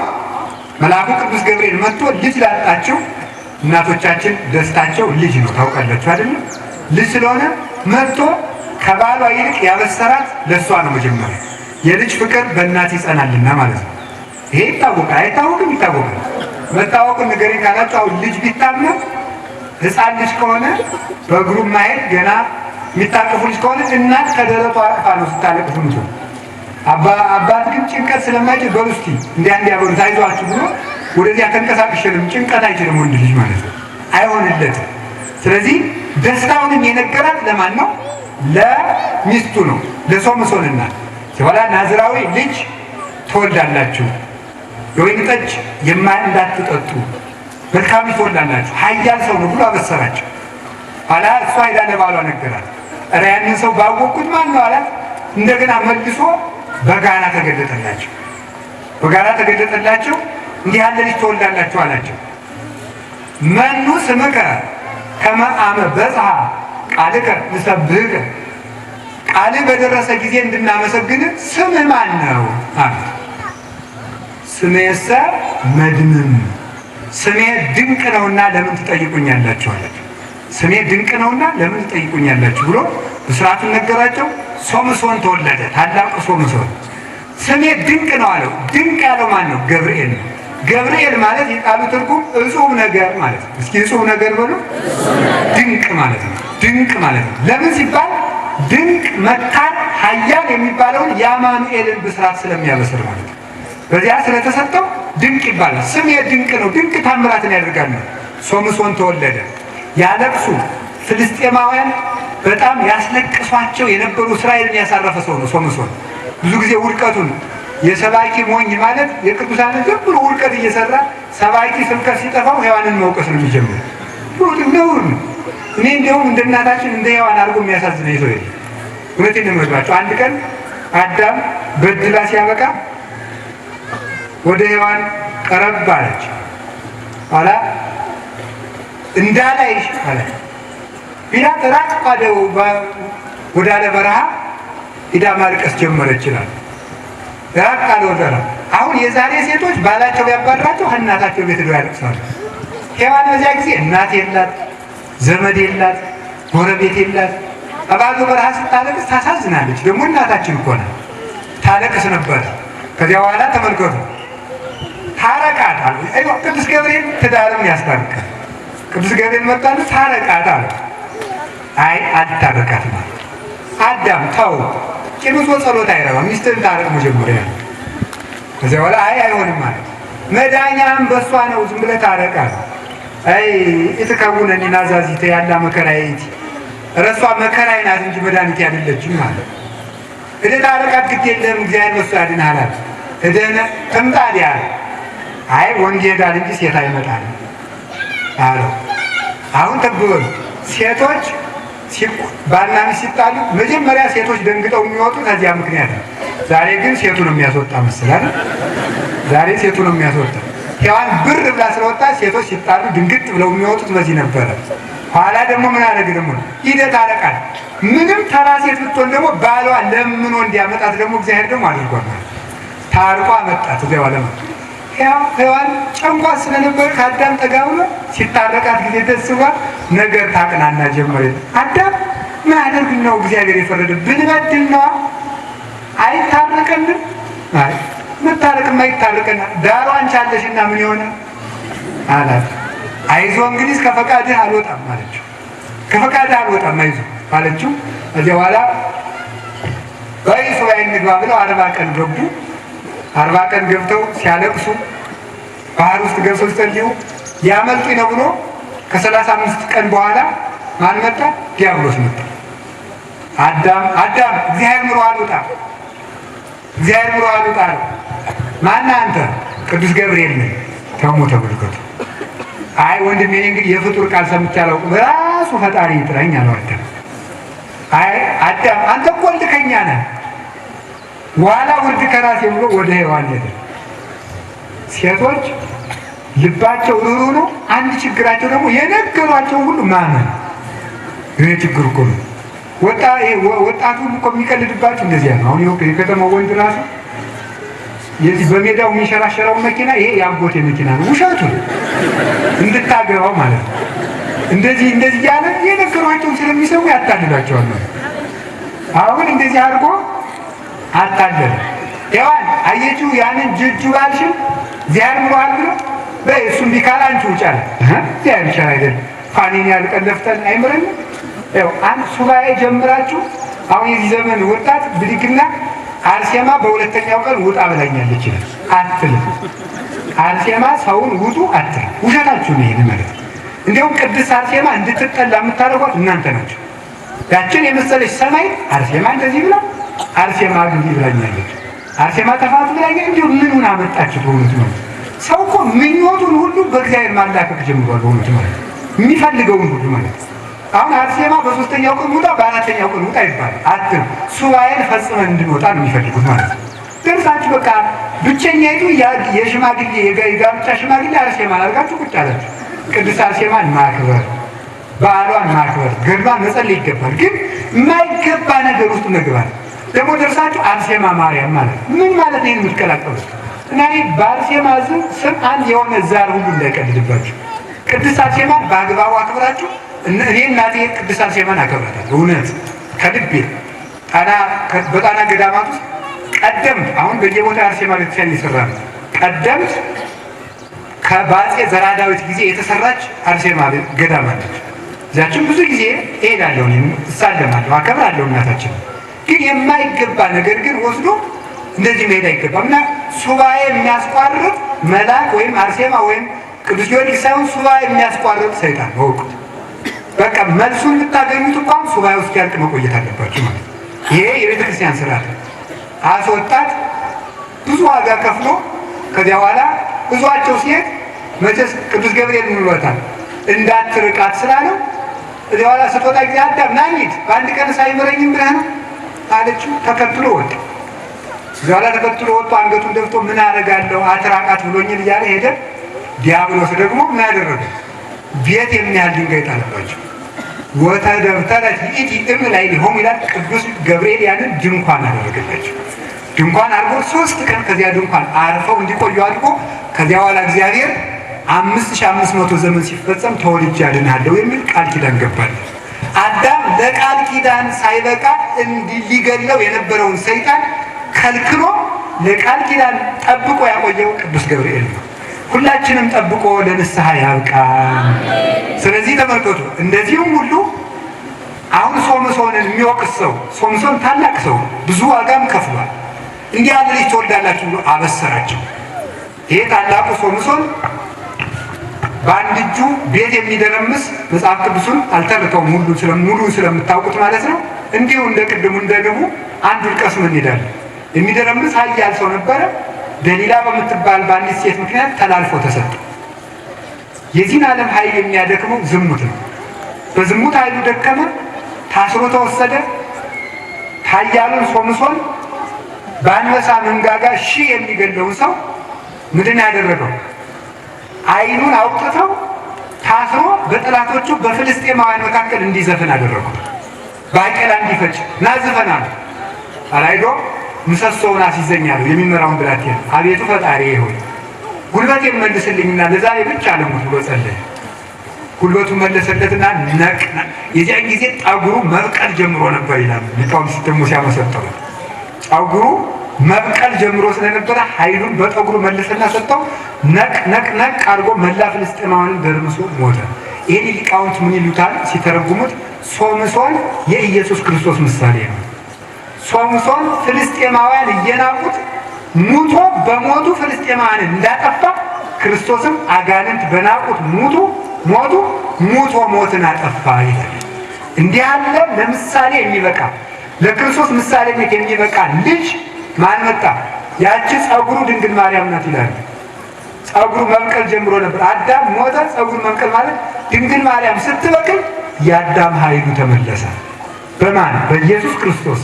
መልአኩ ቅዱስ ገብርኤል መጥቶ ልጅ ላጣቸው እናቶቻችን ደስታቸው ልጅ ነው፣ ታውቃላችሁ አይደለም? ልጅ ስለሆነ መጥቶ ከባሏ ይልቅ ያበሰራት ለእሷ ነው። መጀመሪያ የልጅ ፍቅር በእናት ይጸናልና ማለት ነው። ይሄ ይታወቃል። አይታወቅም? ይታወቃል። መታወቁን ንገረኝ ካላችሁ አሁን ልጅ ቢታመም ሕፃን ልጅ ከሆነ በእግሩ ማሄድ ገና የሚታቀፉ ልጅ ከሆነ እናት ከደረቷ አቅፋ ነው ስታለቅፍ እንጂ አባት ግን ጭንቀት ስለማይችል በውስቲ እንዲያበሉት አይዟችሁ ብሎ ወደዚያ ተንቀሳቅሽልም ጭንቀት አይችልም ወንድ ልጅ ማለት ነው። አይሆንለትም። ስለዚህ ደስታውንም የነገራት ለማን ነው? ለሚስቱ ነው፣ ለሶምሶን እናት። ሲኋላ ናዝራዊ ልጅ ትወልዳላችሁ፣ የወይን ጠጅ እንዳትጠጡ፣ መልካም ትወልዳላችሁ፣ ኃያል ሰው ነው ብሎ አበሰራቸው። ኋላ እሷ ሄዳ ለባሏ ነገራት። ኧረ ያንን ሰው ባወቅኩት ማን ነው አላት። እንደገና መልሶ በጋራ ተገለጠላቸው። እንዲህ ያለ ልጅ ትወልዳላችሁ አላቸው። መኑ ስምከ ከመ አመ በጽሐ ቃልከ ንሰብህከ፣ ቃልህ በደረሰ ጊዜ እንድናመሰግን ስምህ ማን ነው አለ። ስሜሰ መድምም፣ ስሜ ድንቅ ነውና ለምን ትጠይቁኛላችሁ አላቸው። ስሜ ድንቅ ነውና ለምን ትጠይቁኛላችሁ ብሎ ብስራቱን ነገራቸው። ሶምሶን ተወለደ፣ ታላቁ ሶምሶን። ስሜ ድንቅ ነው አለው። ድንቅ ያለው ማን ነው? ገብርኤል ነው። ገብርኤል ማለት የቃሉ ትርጉም እጹብ ነገር ማለት ነው። እስኪ እጹብ ነገር በሉ። ድንቅ ማለት ነው። ድንቅ ማለት ነው። ለምን ሲባል ድንቅ መካን ኃያል የሚባለውን የአማኑኤልን ብስራት ስለሚያበስር ማለት ነው። በዚያ ስለተሰጠው ድንቅ ይባላል። ስሜ ድንቅ ነው፣ ድንቅ ታምራትን ያደርጋል ነው። ሶምሶን ተወለደ። ያለቅሱ ፍልስጤማውያን በጣም ያስለቅሷቸው የነበሩ እስራኤልን ያሳረፈ ሰው ነው ሶምሶን። ብዙ ጊዜ ውድቀቱን የሰባኪ ሞኝ ማለት የቅዱሳን ዝም ብሎ ውድቀት እየሰራ ሰባኪ ስብከት ሲጠፋው ሔዋንን መውቀስ ነው የሚጀምር። ነውር ነው። እኔ እንዲያውም እንደ እናታችን እንደ ሔዋን አድርጎ የሚያሳዝነኝ ሰው የለም። እውነቴን ነው የምነግራችሁ። አንድ ቀን አዳም በድላ ሲያበቃ ወደ ሔዋን ቀረብ አለች። ኋላ እንዳላይሽ አለ ቢላት ራቅ ወዳለ በረሃ ሂዳ ማልቀስ ጀመረች ይላል። ራቅ አለ ወደራ። አሁን የዛሬ ሴቶች ባላቸው ቢያባራቸው ከእናታቸው ቤት ሄደው ያለቅሳሉ። ሔዋን በዚያ ጊዜ እናት የላት፣ ዘመድ የላት፣ ጎረቤት የላት። አባዶ በረሃ ስታለቅስ ታሳዝናለች። ደግሞ እናታችን እኮ ናት፣ ታለቅስ ነበር። ከዚያ በኋላ ተመልከቱ ታረቃት አለ። ቅዱስ ገብርኤል ትዳርም ያስታርቃል። ቅዱስ ገብርኤል መጣሉ ታረቃት አለ። አይ አልታረቃት ማለት አዳም ተው ቂምሶ ጸሎት አይረባ ሚስትን ታረቅ መጀመሪያ። ከዚያ በኋላ አይ አይሆንም ማለት መዳኛም በሷ ነው፣ ዝም ብለህ ታረቃት። አይ እትከውነኒ ናዛዚተ ያላ መከራይት ረሷ መከራይ ናት እንጂ መድኃኒት አይደለችም ማለት እደ ታረቃት ግድ የለም እግዚአብሔር በሷ ያድንሃል አለ። እደነ ተምጣድ ያለ አይ ወንድ ይሄዳል እንጂ ሴት አይመጣም አለው። አሁን ተብበሉ ሴቶች ባልና ሚስት ሲጣሉ መጀመሪያ ሴቶች ደንግጠው የሚወጡ ከዚያ ምክንያት ነው። ዛሬ ግን ሴቱ ነው የሚያስወጣ መስላል። ዛሬ ሴቱ ነው የሚያስወጣ። ሔዋን ብር ብላ ስለወጣ ሴቶች ሲጣሉ ድንግጥ ብለው የሚወጡት በዚህ ነበረ። ኋላ ደግሞ ምን አደረግ ደግሞ ሂደት አለቃል። ምንም ተራ ሴት ብትሆን ደግሞ ባሏ ለምኖ እንዲያመጣት ደግሞ እግዚአብሔር ደግሞ አድርጓል። ታርቋ መጣት እዚያ ዋለማ ሔዋን ጨንቋት ስለነበር ከአዳም ጠጋ ብሎ ሲታረቃት ጊዜ ደስ ብሏት ነገር ታቅናና ጀመረ። አዳም ምን አደርግ ነው እግዚአብሔር የፈረደ ብንበድል ነዋ አይታረቀንም? አይ መታረቅማ ይታረቀና ዳሩ አንቺ አለሽና ምን ይሆነ አላት። አይዞ እንግዲህ ከፈቃድህ አልወጣም አለችው። ከፈቃድህ አልወጣም አይዞ አለችው። ከዚያ በኋላ በይሶ አይንግባ ብለው 40 ቀን ገቡ። 40 ቀን ገብተው ሲያለቅሱ ባህር ውስጥ ገብተው ሲጸልዩ ያመልጡኝ ነው ብሎ ከ35 ቀን በኋላ ማን መጣ? ዲያብሎስ መጣ። አዳም እግዚአብሔር ምሮ አልወጣ እግዚአብሔር ምሮ አልወጣ ማን አንተ? ቅዱስ ገብርኤል ነኝ። ተሙ ተመልከቱ። አይ ወንድሜ እንግዲህ የፍጡር ቃል ሰምቼ አላውቅም ራሱ ፈጣሪ ይጥራኝ አልወጣም። አይ አዳም አንተ እኮ ልከኛ ነህ ዋላ ውርድ ከራሴ ብሎ ወደ ሔዋን ሄደ። ሴቶች ልባቸው ሩሩ ነው። አንድ ችግራቸው ደግሞ የነገሯቸው ሁሉ ማመን። ይሄ ችግር እኮ ነው። ወጣቱ እኮ የሚቀልድባቸው እንደዚያ ነው። አሁን የከተማው ወንድ ራሱ የዚህ በሜዳው የሚሸራሸረው መኪና ይሄ የአጎቴ መኪና ነው ውሸቱን እንድታገባው ማለት ነው። እንደዚህ ያለ የነገሯቸውን ስለሚሰሙ ያታልላቸዋል። አሁን እንደዚህ አድርጎ አታለለ። ሔዋን አየችው ያንን ጅጁ ባልሽን እግዚአብሔር ምሮሃል ብሎ በእሱም ቢካል አንቺ ውጫለ እግዚአብሔር ይቻል አይደለም ፋኒን ያልቀለፍተን አይምረን። አንድ ሱባኤ ጀምራችሁ አሁን የዚህ ዘመን ወጣት ብድግና አርሴማ በሁለተኛው ቀን ውጣ ብላኛለች ይላል አትልም። አርሴማ ሰውን ውጡ አትልም። ውሸታችሁ ነው ይሄን ማለት ነው። እንዲያውም ቅድስት አርሴማ እንድትጠላ የምታደርጓት እናንተ ናቸው። ያችን የመሰለች ሰማይ አርሴማ እንደዚህ ብላ አርሴማ ግቢ ብላኛለች፣ አርሴማ ተፋቱ ብላኛለች። እንዲሁ ምኑን አመጣችሁ? በእውነቱ ነው ሰው እኮ ምኞቱን ሁሉ በእግዚአብሔር ማላከክ ጀምሯል። በእውነቱ ማለት የሚፈልገውን ሁሉ ማለት አሁን አርሴማ በ3ኛው ቀን ውጣ በ4ኛው ቀን ውጣ ይባላል። አትም ሱባኤን ፈጽመን እንድንወጣ ነው የሚፈልጉት ማለት ነው። ደርሳችሁ በቃ ብቸኛይቱ የሽማግሌ የጋብቻ ሽማግሌ አርሴማን አድርጋችሁ ቁጭ አላችሁ። ቅድስት አርሴማን ማክበር፣ በዓሏን ማክበር፣ ገድሏን መጸለይ ይገባል። ግን የማይገባ ነገር ውስጥ መግባት ደግሞ ደርሳችሁ አርሴማ ማርያም ማለት ምን ማለት ነው? የምትቀላቀሉት እና በአርሴማ ስም አንድ የሆነ ዛር ሁሉ እንዳይቀልድባችሁ ቅድስት አርሴማን በአግባቡ አክብራችሁ እኔ እናቴ ቅድስት አርሴማን አከብራታለሁ እውነት ከልቤ። በጣና ገዳማት ውስጥ ቀደምት አሁን በየቦታ አርሴማ ቤተክርስቲያን እየሰራ ነው። ቀደምት ከባጼ ዘራዳዊት ጊዜ የተሰራች አርሴማ ገዳም አለች። እዚያችን ብዙ ጊዜ እሄዳለሁ፣ እሳለማለሁ፣ አከብራለሁ እናታችን። ግን የማይገባ ነገር ግን ወስዶ እንደዚህ መሄድ አይገባም። እና ሱባኤ የሚያስቋርጥ መልአክ ወይም አርሴማ ወይም ቅዱስ ጊዮርጊስ ሳይሆን ሱባኤ የሚያስቋርጥ ሰይጣን ወቁት። በቃ መልሱን የምታገኙት እንኳን ሱባኤ ውስጥ ያልቅ መቆየት አለባችሁ ማለት ነው። ይሄ የቤተ ክርስቲያን ስርዓት አስወጣት ብዙ ዋጋ ከፍሎ ከዚያ በኋላ ብዙቸው ሲሄድ መቼስ ቅዱስ ገብርኤል ምን ብሎታል? እንዳትርቃት ስላለው እዚያ በኋላ ስትወጣ ጊዜ አዳም ናኝት በአንድ ቀን ሳይምረኝም ብለህ ነው አለችው። ተከትሎ ወጣ። ዛላ ተከትሎ ወጥቶ አንገቱን ደፍቶ ምን አደርጋለሁ አትራቃት ብሎኝን እያለ ሄደ። ዲያብሎስ ደግሞ ምን ያደረገ ቤት የሚያህል ድንጋይ ጣለባቸው። ወተደብተረት ይእቲ እምላዕሌሆሙ ይላል። ቅዱስ ገብርኤል ያንን ድንኳን አደረገላቸው። ድንኳን አድርጎ 3 ቀን ከዚያ ድንኳን አርፈው እንዲቆዩ አድርጎ ከዚያ በኋላ እግዚአብሔር 5500 ዘመን ሲፈጸም ተወልጄ አድንሃለሁ የሚል ቃል ኪዳን ገባል። አዳም ለቃል ኪዳን ሳይበቃ ሊገለው የነበረውን ሰይጣን ከልክሎ ለቃል ኪዳን ጠብቆ ያቆየው ቅዱስ ገብርኤል ነው። ሁላችንም ጠብቆ ለንስሐ ያብቃን። ስለዚህ ተመልከቱ፣ እንደዚህም ሁሉ አሁን ሶምሶንን የሚወቅስ ሰው ሶምሶን ታላቅ ሰው ብዙ ዋጋም ከፍሏል። እንዲህ ያለ ልጅ ትወልዳላችሁ ብሎ አበሰራቸው። ይሄ ታላቁ ሶምሶን በአንድ እጁ ቤት የሚደረምስ መጽሐፍ ቅዱሱን አልተርከውም ሙሉን ስለምታውቁት ማለት ነው። እንዲሁ እንደ ቅድሙ እንደ ግቡ አንድ ውድቀስ ምን ይላል የሚደረምስ ኃያል ሰው ነበረ። ደሊላ በምትባል በአንዲት ሴት ምክንያት ተላልፎ ተሰጠ። የዚህን ዓለም ኃይል የሚያደክመው ዝሙት ነው። በዝሙት ኃይሉ ደከመ፣ ታስሮ ተወሰደ። ኃያሉን ሶምሶን በአንበሳ መንጋጋ ሺህ የሚገለውን ሰው ምንድን ያደረገው? ዓይኑን አውጥተው ታስሮ በጠላቶቹ በፍልስጤማውያን መካከል እንዲዘፍን አደረጉ። ባቄላ እንዲፈጭ ናዝፈና ነው አላይዶ ምሰሶውን አስይዘኛለሁ የሚመራውን ብላቴን አቤቱ ፈጣሪ ሆይ ጉልበቴን መልስልኝና ለዛሬ ብቻ ልሙት ብሎ ጸለየ። ጉልበቱ መለሰለትና ነቅና የዚያን ጊዜ ጠጉሩ መብቀል ጀምሮ ነበር ይላል ሊቃውንት ደግሞ ሲያመሰጥሩ። ጠጉሩ መብቀል ጀምሮ ስለነበረ ኃይሉን በጠጉሩ መለሰና ሰጠው። ነቅ አድርጎ መላ ፍልስጤማውያንን ደርምሶ ሞተ። ይህን ሊቃውንት ምን ይሉታል ሲተረጉሙት? ሶምሶን የኢየሱስ ክርስቶስ ምሳሌ ነው። ሶምሶን ፍልስጤማውያን እየናቁት ሙቶ በሞቱ ፍልስጤማውያንን እንዳጠፋ ክርስቶስም አጋንንት በናቁት ሙቶ ሞትን አጠፋ ይላል። እንዲህ ያለ ለምሳሌ የሚበቃ ለክርስቶስ ምሳሌነት የሚበቃ ልጅ ማን መጣ? ያቺ ጸጉሩ ድንግል ማርያም ናት ይላል። ጸጉሩ መብቀል ጀምሮ ነበር። አዳም ሞተ። ጸጉሩ መብቀል ማለት ድንግል ማርያም ስትበቅል የአዳም ኃይሉ ተመለሰ። በማን? በኢየሱስ ክርስቶስ።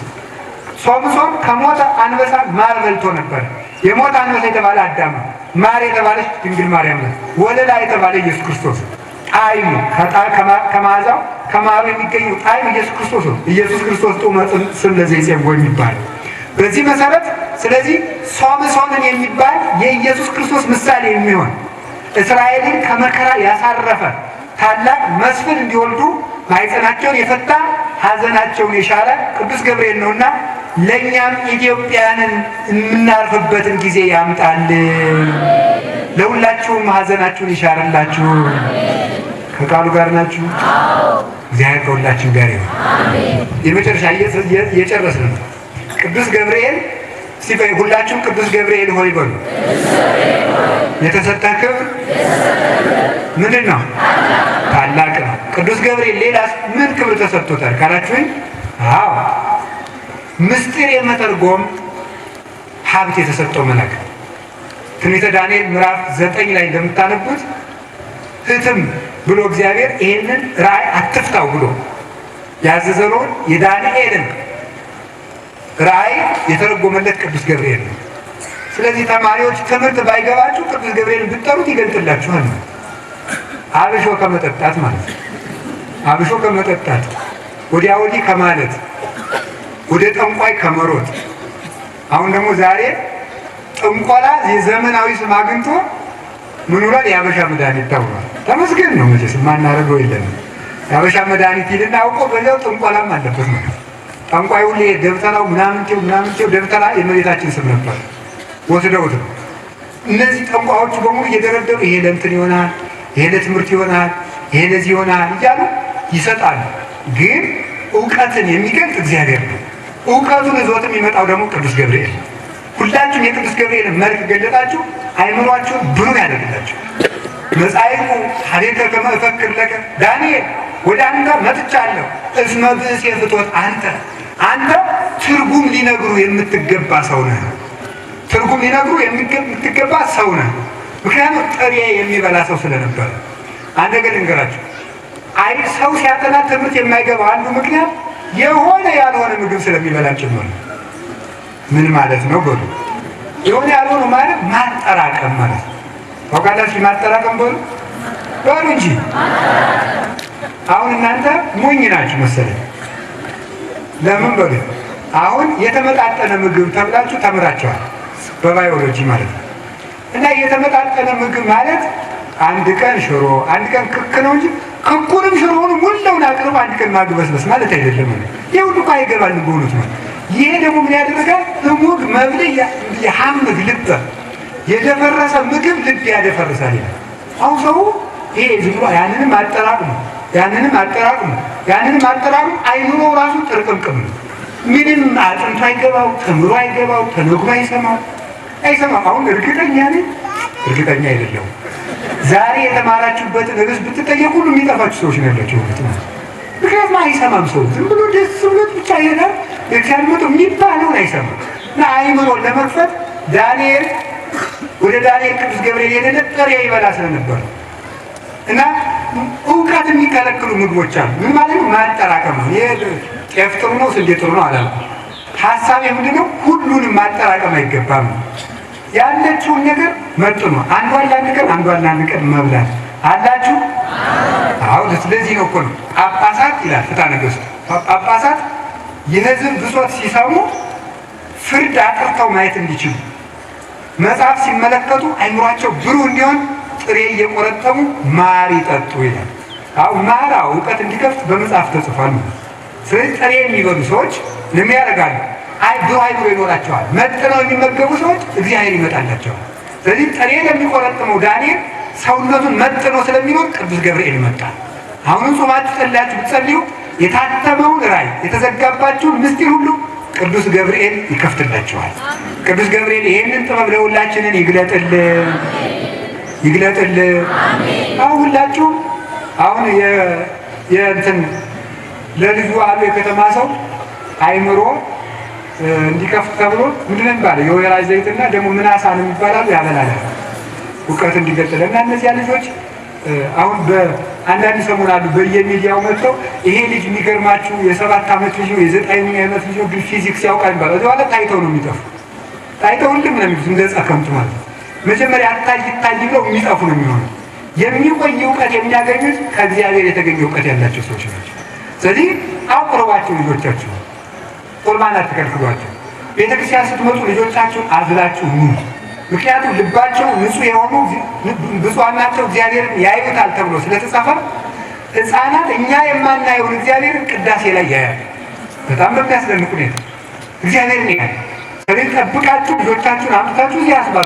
ሶምሶን ከሞተ አንበሳ ማር በልቶ ነበር። የሞተ አንበሳ የተባለ አዳም ነው። ማር የተባለች ድንግል ማርያም ናት። ወለላ የተባለ ኢየሱስ ክርስቶስ። ጣዕሙ ከመዓዛው ከማሩ የሚገኘው ጣዕም ኢየሱስ ክርስቶስ ነው። ኢየሱስ ክርስቶስ ጡመ ስም ለዘይጼም የሚባል በዚህ መሰረት ስለዚህ ሶምሶንን የሚባል የኢየሱስ ክርስቶስ ምሳሌ የሚሆን እስራኤልን ከመከራ ያሳረፈ ታላቅ መስፍን እንዲወልዱ ማኅፀናቸውን የፈታ ሐዘናቸውን የሻረ ቅዱስ ገብርኤል ነውና ለእኛም ኢትዮጵያንን የምናርፍበትን ጊዜ ያምጣልን። ለሁላችሁም ሐዘናችሁን ይሻርላችሁ። ከቃሉ ጋር ናችሁ? እግዚአብሔር ከሁላችን ጋር ይሁን። የመጨረሻ እየጨረስን ነው። ቅዱስ ገብርኤል ሲፈይ ሁላችሁም ቅዱስ ገብርኤል ሆይ በሉ። የተሰጠ ክብር ምንድን ነው? ታላቅ ነው። ቅዱስ ገብርኤል ሌላስ ምን ክብር ተሰጥቶታል ካላችሁኝ? አዎ ምስጢር የመተርጎም ሀብት የተሰጠው መልአክ። ትንቢተ ዳንኤል ምዕራፍ 9 ላይ እንደምታነቡት ህትም ብሎ እግዚአብሔር ይሄንን ራእይ አትፍታው ብሎ ያዘዘውን የዳንኤልን ራእይ የተረጎመለት ቅዱስ ገብርኤል ነው። ስለዚህ ተማሪዎች ትምህርት ባይገባችሁ ቅዱስ ገብርኤልን ብትጠሩት ይገልጥላችኋል። አብሾ ከመጠጣት ማለት ነው። አብሾ ከመጠጣት ወዲያ ወዲህ ከማለት ወደ ጠንቋይ ከመሮጥ አሁን ደግሞ ዛሬ ጥንቆላ የዘመናዊ ስም አግኝቶ ምን ብሏል? የአበሻ መድኃኒት ተብሏል። ተመስገን ነው። መቼስ የማናደርገው የለንም። የአበሻ መድኃኒት ይልና አውቆ በዚያው ጥንቆላም አለበት ማለት ጠንቋይ ሁሌ ደብተራው ምናምንቴው ደብተራ የእመቤታችን ስም ነበር። ወስደውት ነው። እነዚህ ጠንቋዮቹ በሙሉ እየደረደሩ ይሄ ለእንትን ይሆናል፣ ይሄ ለትምህርት ይሆናል፣ ይሄ ለዚህ ይሆናል እያሉ ይሰጣሉ። ግን እውቀትን የሚገልጥ እግዚአብሔር ነው። እውቀቱን ይዞት የሚመጣው ደግሞ ቅዱስ ገብርኤል። ሁላችሁም የቅዱስ ገብርኤልን መልክ ገለጣችሁ፣ አይምሯችሁን ብሩህ ያደርግላችሁ። መጻይቁ ሀቤከ ከመ እፈክር ለከ ዳንኤል ወደ አንተ መጥቻለሁ። እስመ ብእሴ ፍቶት አንተ ትርጉም ሊነግሩ የምትገባ ሰው ነህ። ትርጉም ሊነግሩ የምትገባ ሰው ነህ። ምክንያቱም ጥሬ የሚበላ ሰው ስለነበረ። አንድ ነገር ልንገራችሁ። ሰው ሲያጠና ትምህርት የማይገባው አንዱ ምክንያት የሆነ ያልሆነ ምግብ ስለሚበላን ጭምር ነው። ምን ማለት ነው በሉ? የሆነ ያልሆነ ማለት ማጠራቀም ማለት ነው። ታውቃላችሁ? ማጠራቀም በሉ በሉ እንጂ አሁን እናንተ ሞኝ ናችሁ መሰለኝ። ለምን በሉ? አሁን የተመጣጠነ ምግብ ተብላችሁ ተምራችኋል በባዮሎጂ ማለት ነው። እና የተመጣጠነ ምግብ ማለት አንድ ቀን ሽሮ አንድ ቀን ክክ ነው እንጂ ክኩንም ሽሮውንም ሁሉን አቅርቦ አንድ ቀን ማግበስበስ ማለት አይደለም። ይህ ሁሉ እኮ አይገባንም በእውነት ነው። ይሄ ደግሞ ምን ያደርጋል? እሙግ መብል የሐምግ ልብ የደፈረሰ ምግብ ልብ ያደፈርሳል። አሁን ሰው ይሄ ዝም ብሎ ያንንም አጠራቅሙ አይኑሮ ራሱ ጥርቅምቅም ነው። ምንም አጥንቱ አይገባው፣ ተምሮ አይገባው፣ ተነግሮ አይሰማው። አሁን እርግጠኛ አይደለሁም። ዛሬ የተማራችሁበትን ርዕስ ብትጠየቁ ሁሉ የሚጠፋችሁ ሰዎች ነው ያላችሁ። ምክንያቱም አይሰማም። ሰው ዝም ብሎ ደስ ብሎት ብቻ ይሄዳል። እግዚአብሔር የሚባለውን አይሰማም። እና አይምሮን ለመክፈት ወደ ዳንኤል ቅዱስ ገብርኤል የሄደ ጥሬ ይበላ ስለነበር እና እውቀት የሚከለክሉ ምግቦች አሉ። ምን ማለት ነው? ማጠራቀም ነው። ጤፍ ጥሩ ነው፣ ስንዴ ጥሩ ነው አላልኩም። ሀሳብ ምንድን ነው? ሁሉንም ማጠራቀም አይገባም። ያለችውን ነገር መጥኖ አንዷን ለአንድ ቀን መብላት አላችሁ። አሁን ስለዚህ ነው እኮ ነው ጳጳሳት ይላል ፍትሐ ነገሥቱ። ጳጳሳት የሕዝብ ብሶት ሲሰሙ ፍርድ አጥርተው ማየት እንዲችሉ መጽሐፍ ሲመለከቱ አይምሯቸው ብሩህ እንዲሆን ጥሬ እየቆረጠሙ ማር ይጠጡ ይላል። አሁን ማር እውቀት እንዲከፍት በመጽሐፍ ተጽፏል። ስለዚህ ጥሬ የሚበሉ ሰዎች ምን ያደርጋሉ? ብሩህ አይምሮ ይኖራቸዋል። መጥነው የሚመገቡ ሰዎች እግዚአብሔር ይመጣላቸዋል። ስለዚህ ጥሬ ለሚቆረጥመው ዳንኤል ሰውነቱን መጥኖ ስለሚኖር ቅዱስ ገብርኤል መጣ። አሁንም ጾማችሁ ጸልያችሁ ብትጸልዩ የታተመውን ራእይ የተዘጋባችሁን ምስጢር ሁሉ ቅዱስ ገብርኤል ይከፍትላችኋል። ቅዱስ ገብርኤል ይሄንን ጥበብ ለሁላችንን ይግለጥልን። አሁን ሁላችሁም አሁን የእንትን ለልጁ አሉ የከተማ ሰው አይምሮ እንዲከፍት ተብሎ ምንድን ነው የሚባለው? የወይራ ዘይትና ደግሞ ምናሳ ነው የሚባላሉ ያበላል እውቀት እንዲገልጥልን እና እነዚያ ልጆች አሁን በአንዳንድ ሰሞን አሉ በየሚዲያው መጥተው ይሄ ልጅ የሚገርማችሁ የ7 ዓመት ልጅ ነው የ9 ዓመት ልጅ ነው ግን ፊዚክስ ያውቃል ይባላል። እዚህ በኋላ ታይተው ነው የሚጠፉ። ታይተው ሁሉም ነው የሚሉት እንደ ጸከምቱ ማለት ነው። መጀመሪያ ይታይ ብለው የሚጠፉ ነው የሚሆኑ። የሚቆይ እውቀት የሚያገኙት ከእግዚአብሔር የተገኘ እውቀት ያላቸው ሰዎች ናቸው። ስለዚህ አቁርባቸው ልጆቻችሁ፣ ቁርባን አትከልክሏቸው። ቤተክርስቲያን ስትመጡ ልጆቻችሁን አዝላችሁ ኑ። ምክንያቱም ልባቸው ንጹሕ የሆኑ ብፁዓን ናቸው እግዚአብሔርን ያዩታል ተብሎ ስለተጻፈ ሕፃናት እኛ የማናየውን እግዚአብሔርን ቅዳሴ ላይ ያያል። በጣም በሚያስደንቅ ሁኔታ እግዚአብሔርን ያያል። ስለዚህ ጠብቃችሁ ልጆቻችሁን አምጥታችሁ እዚህ አስባ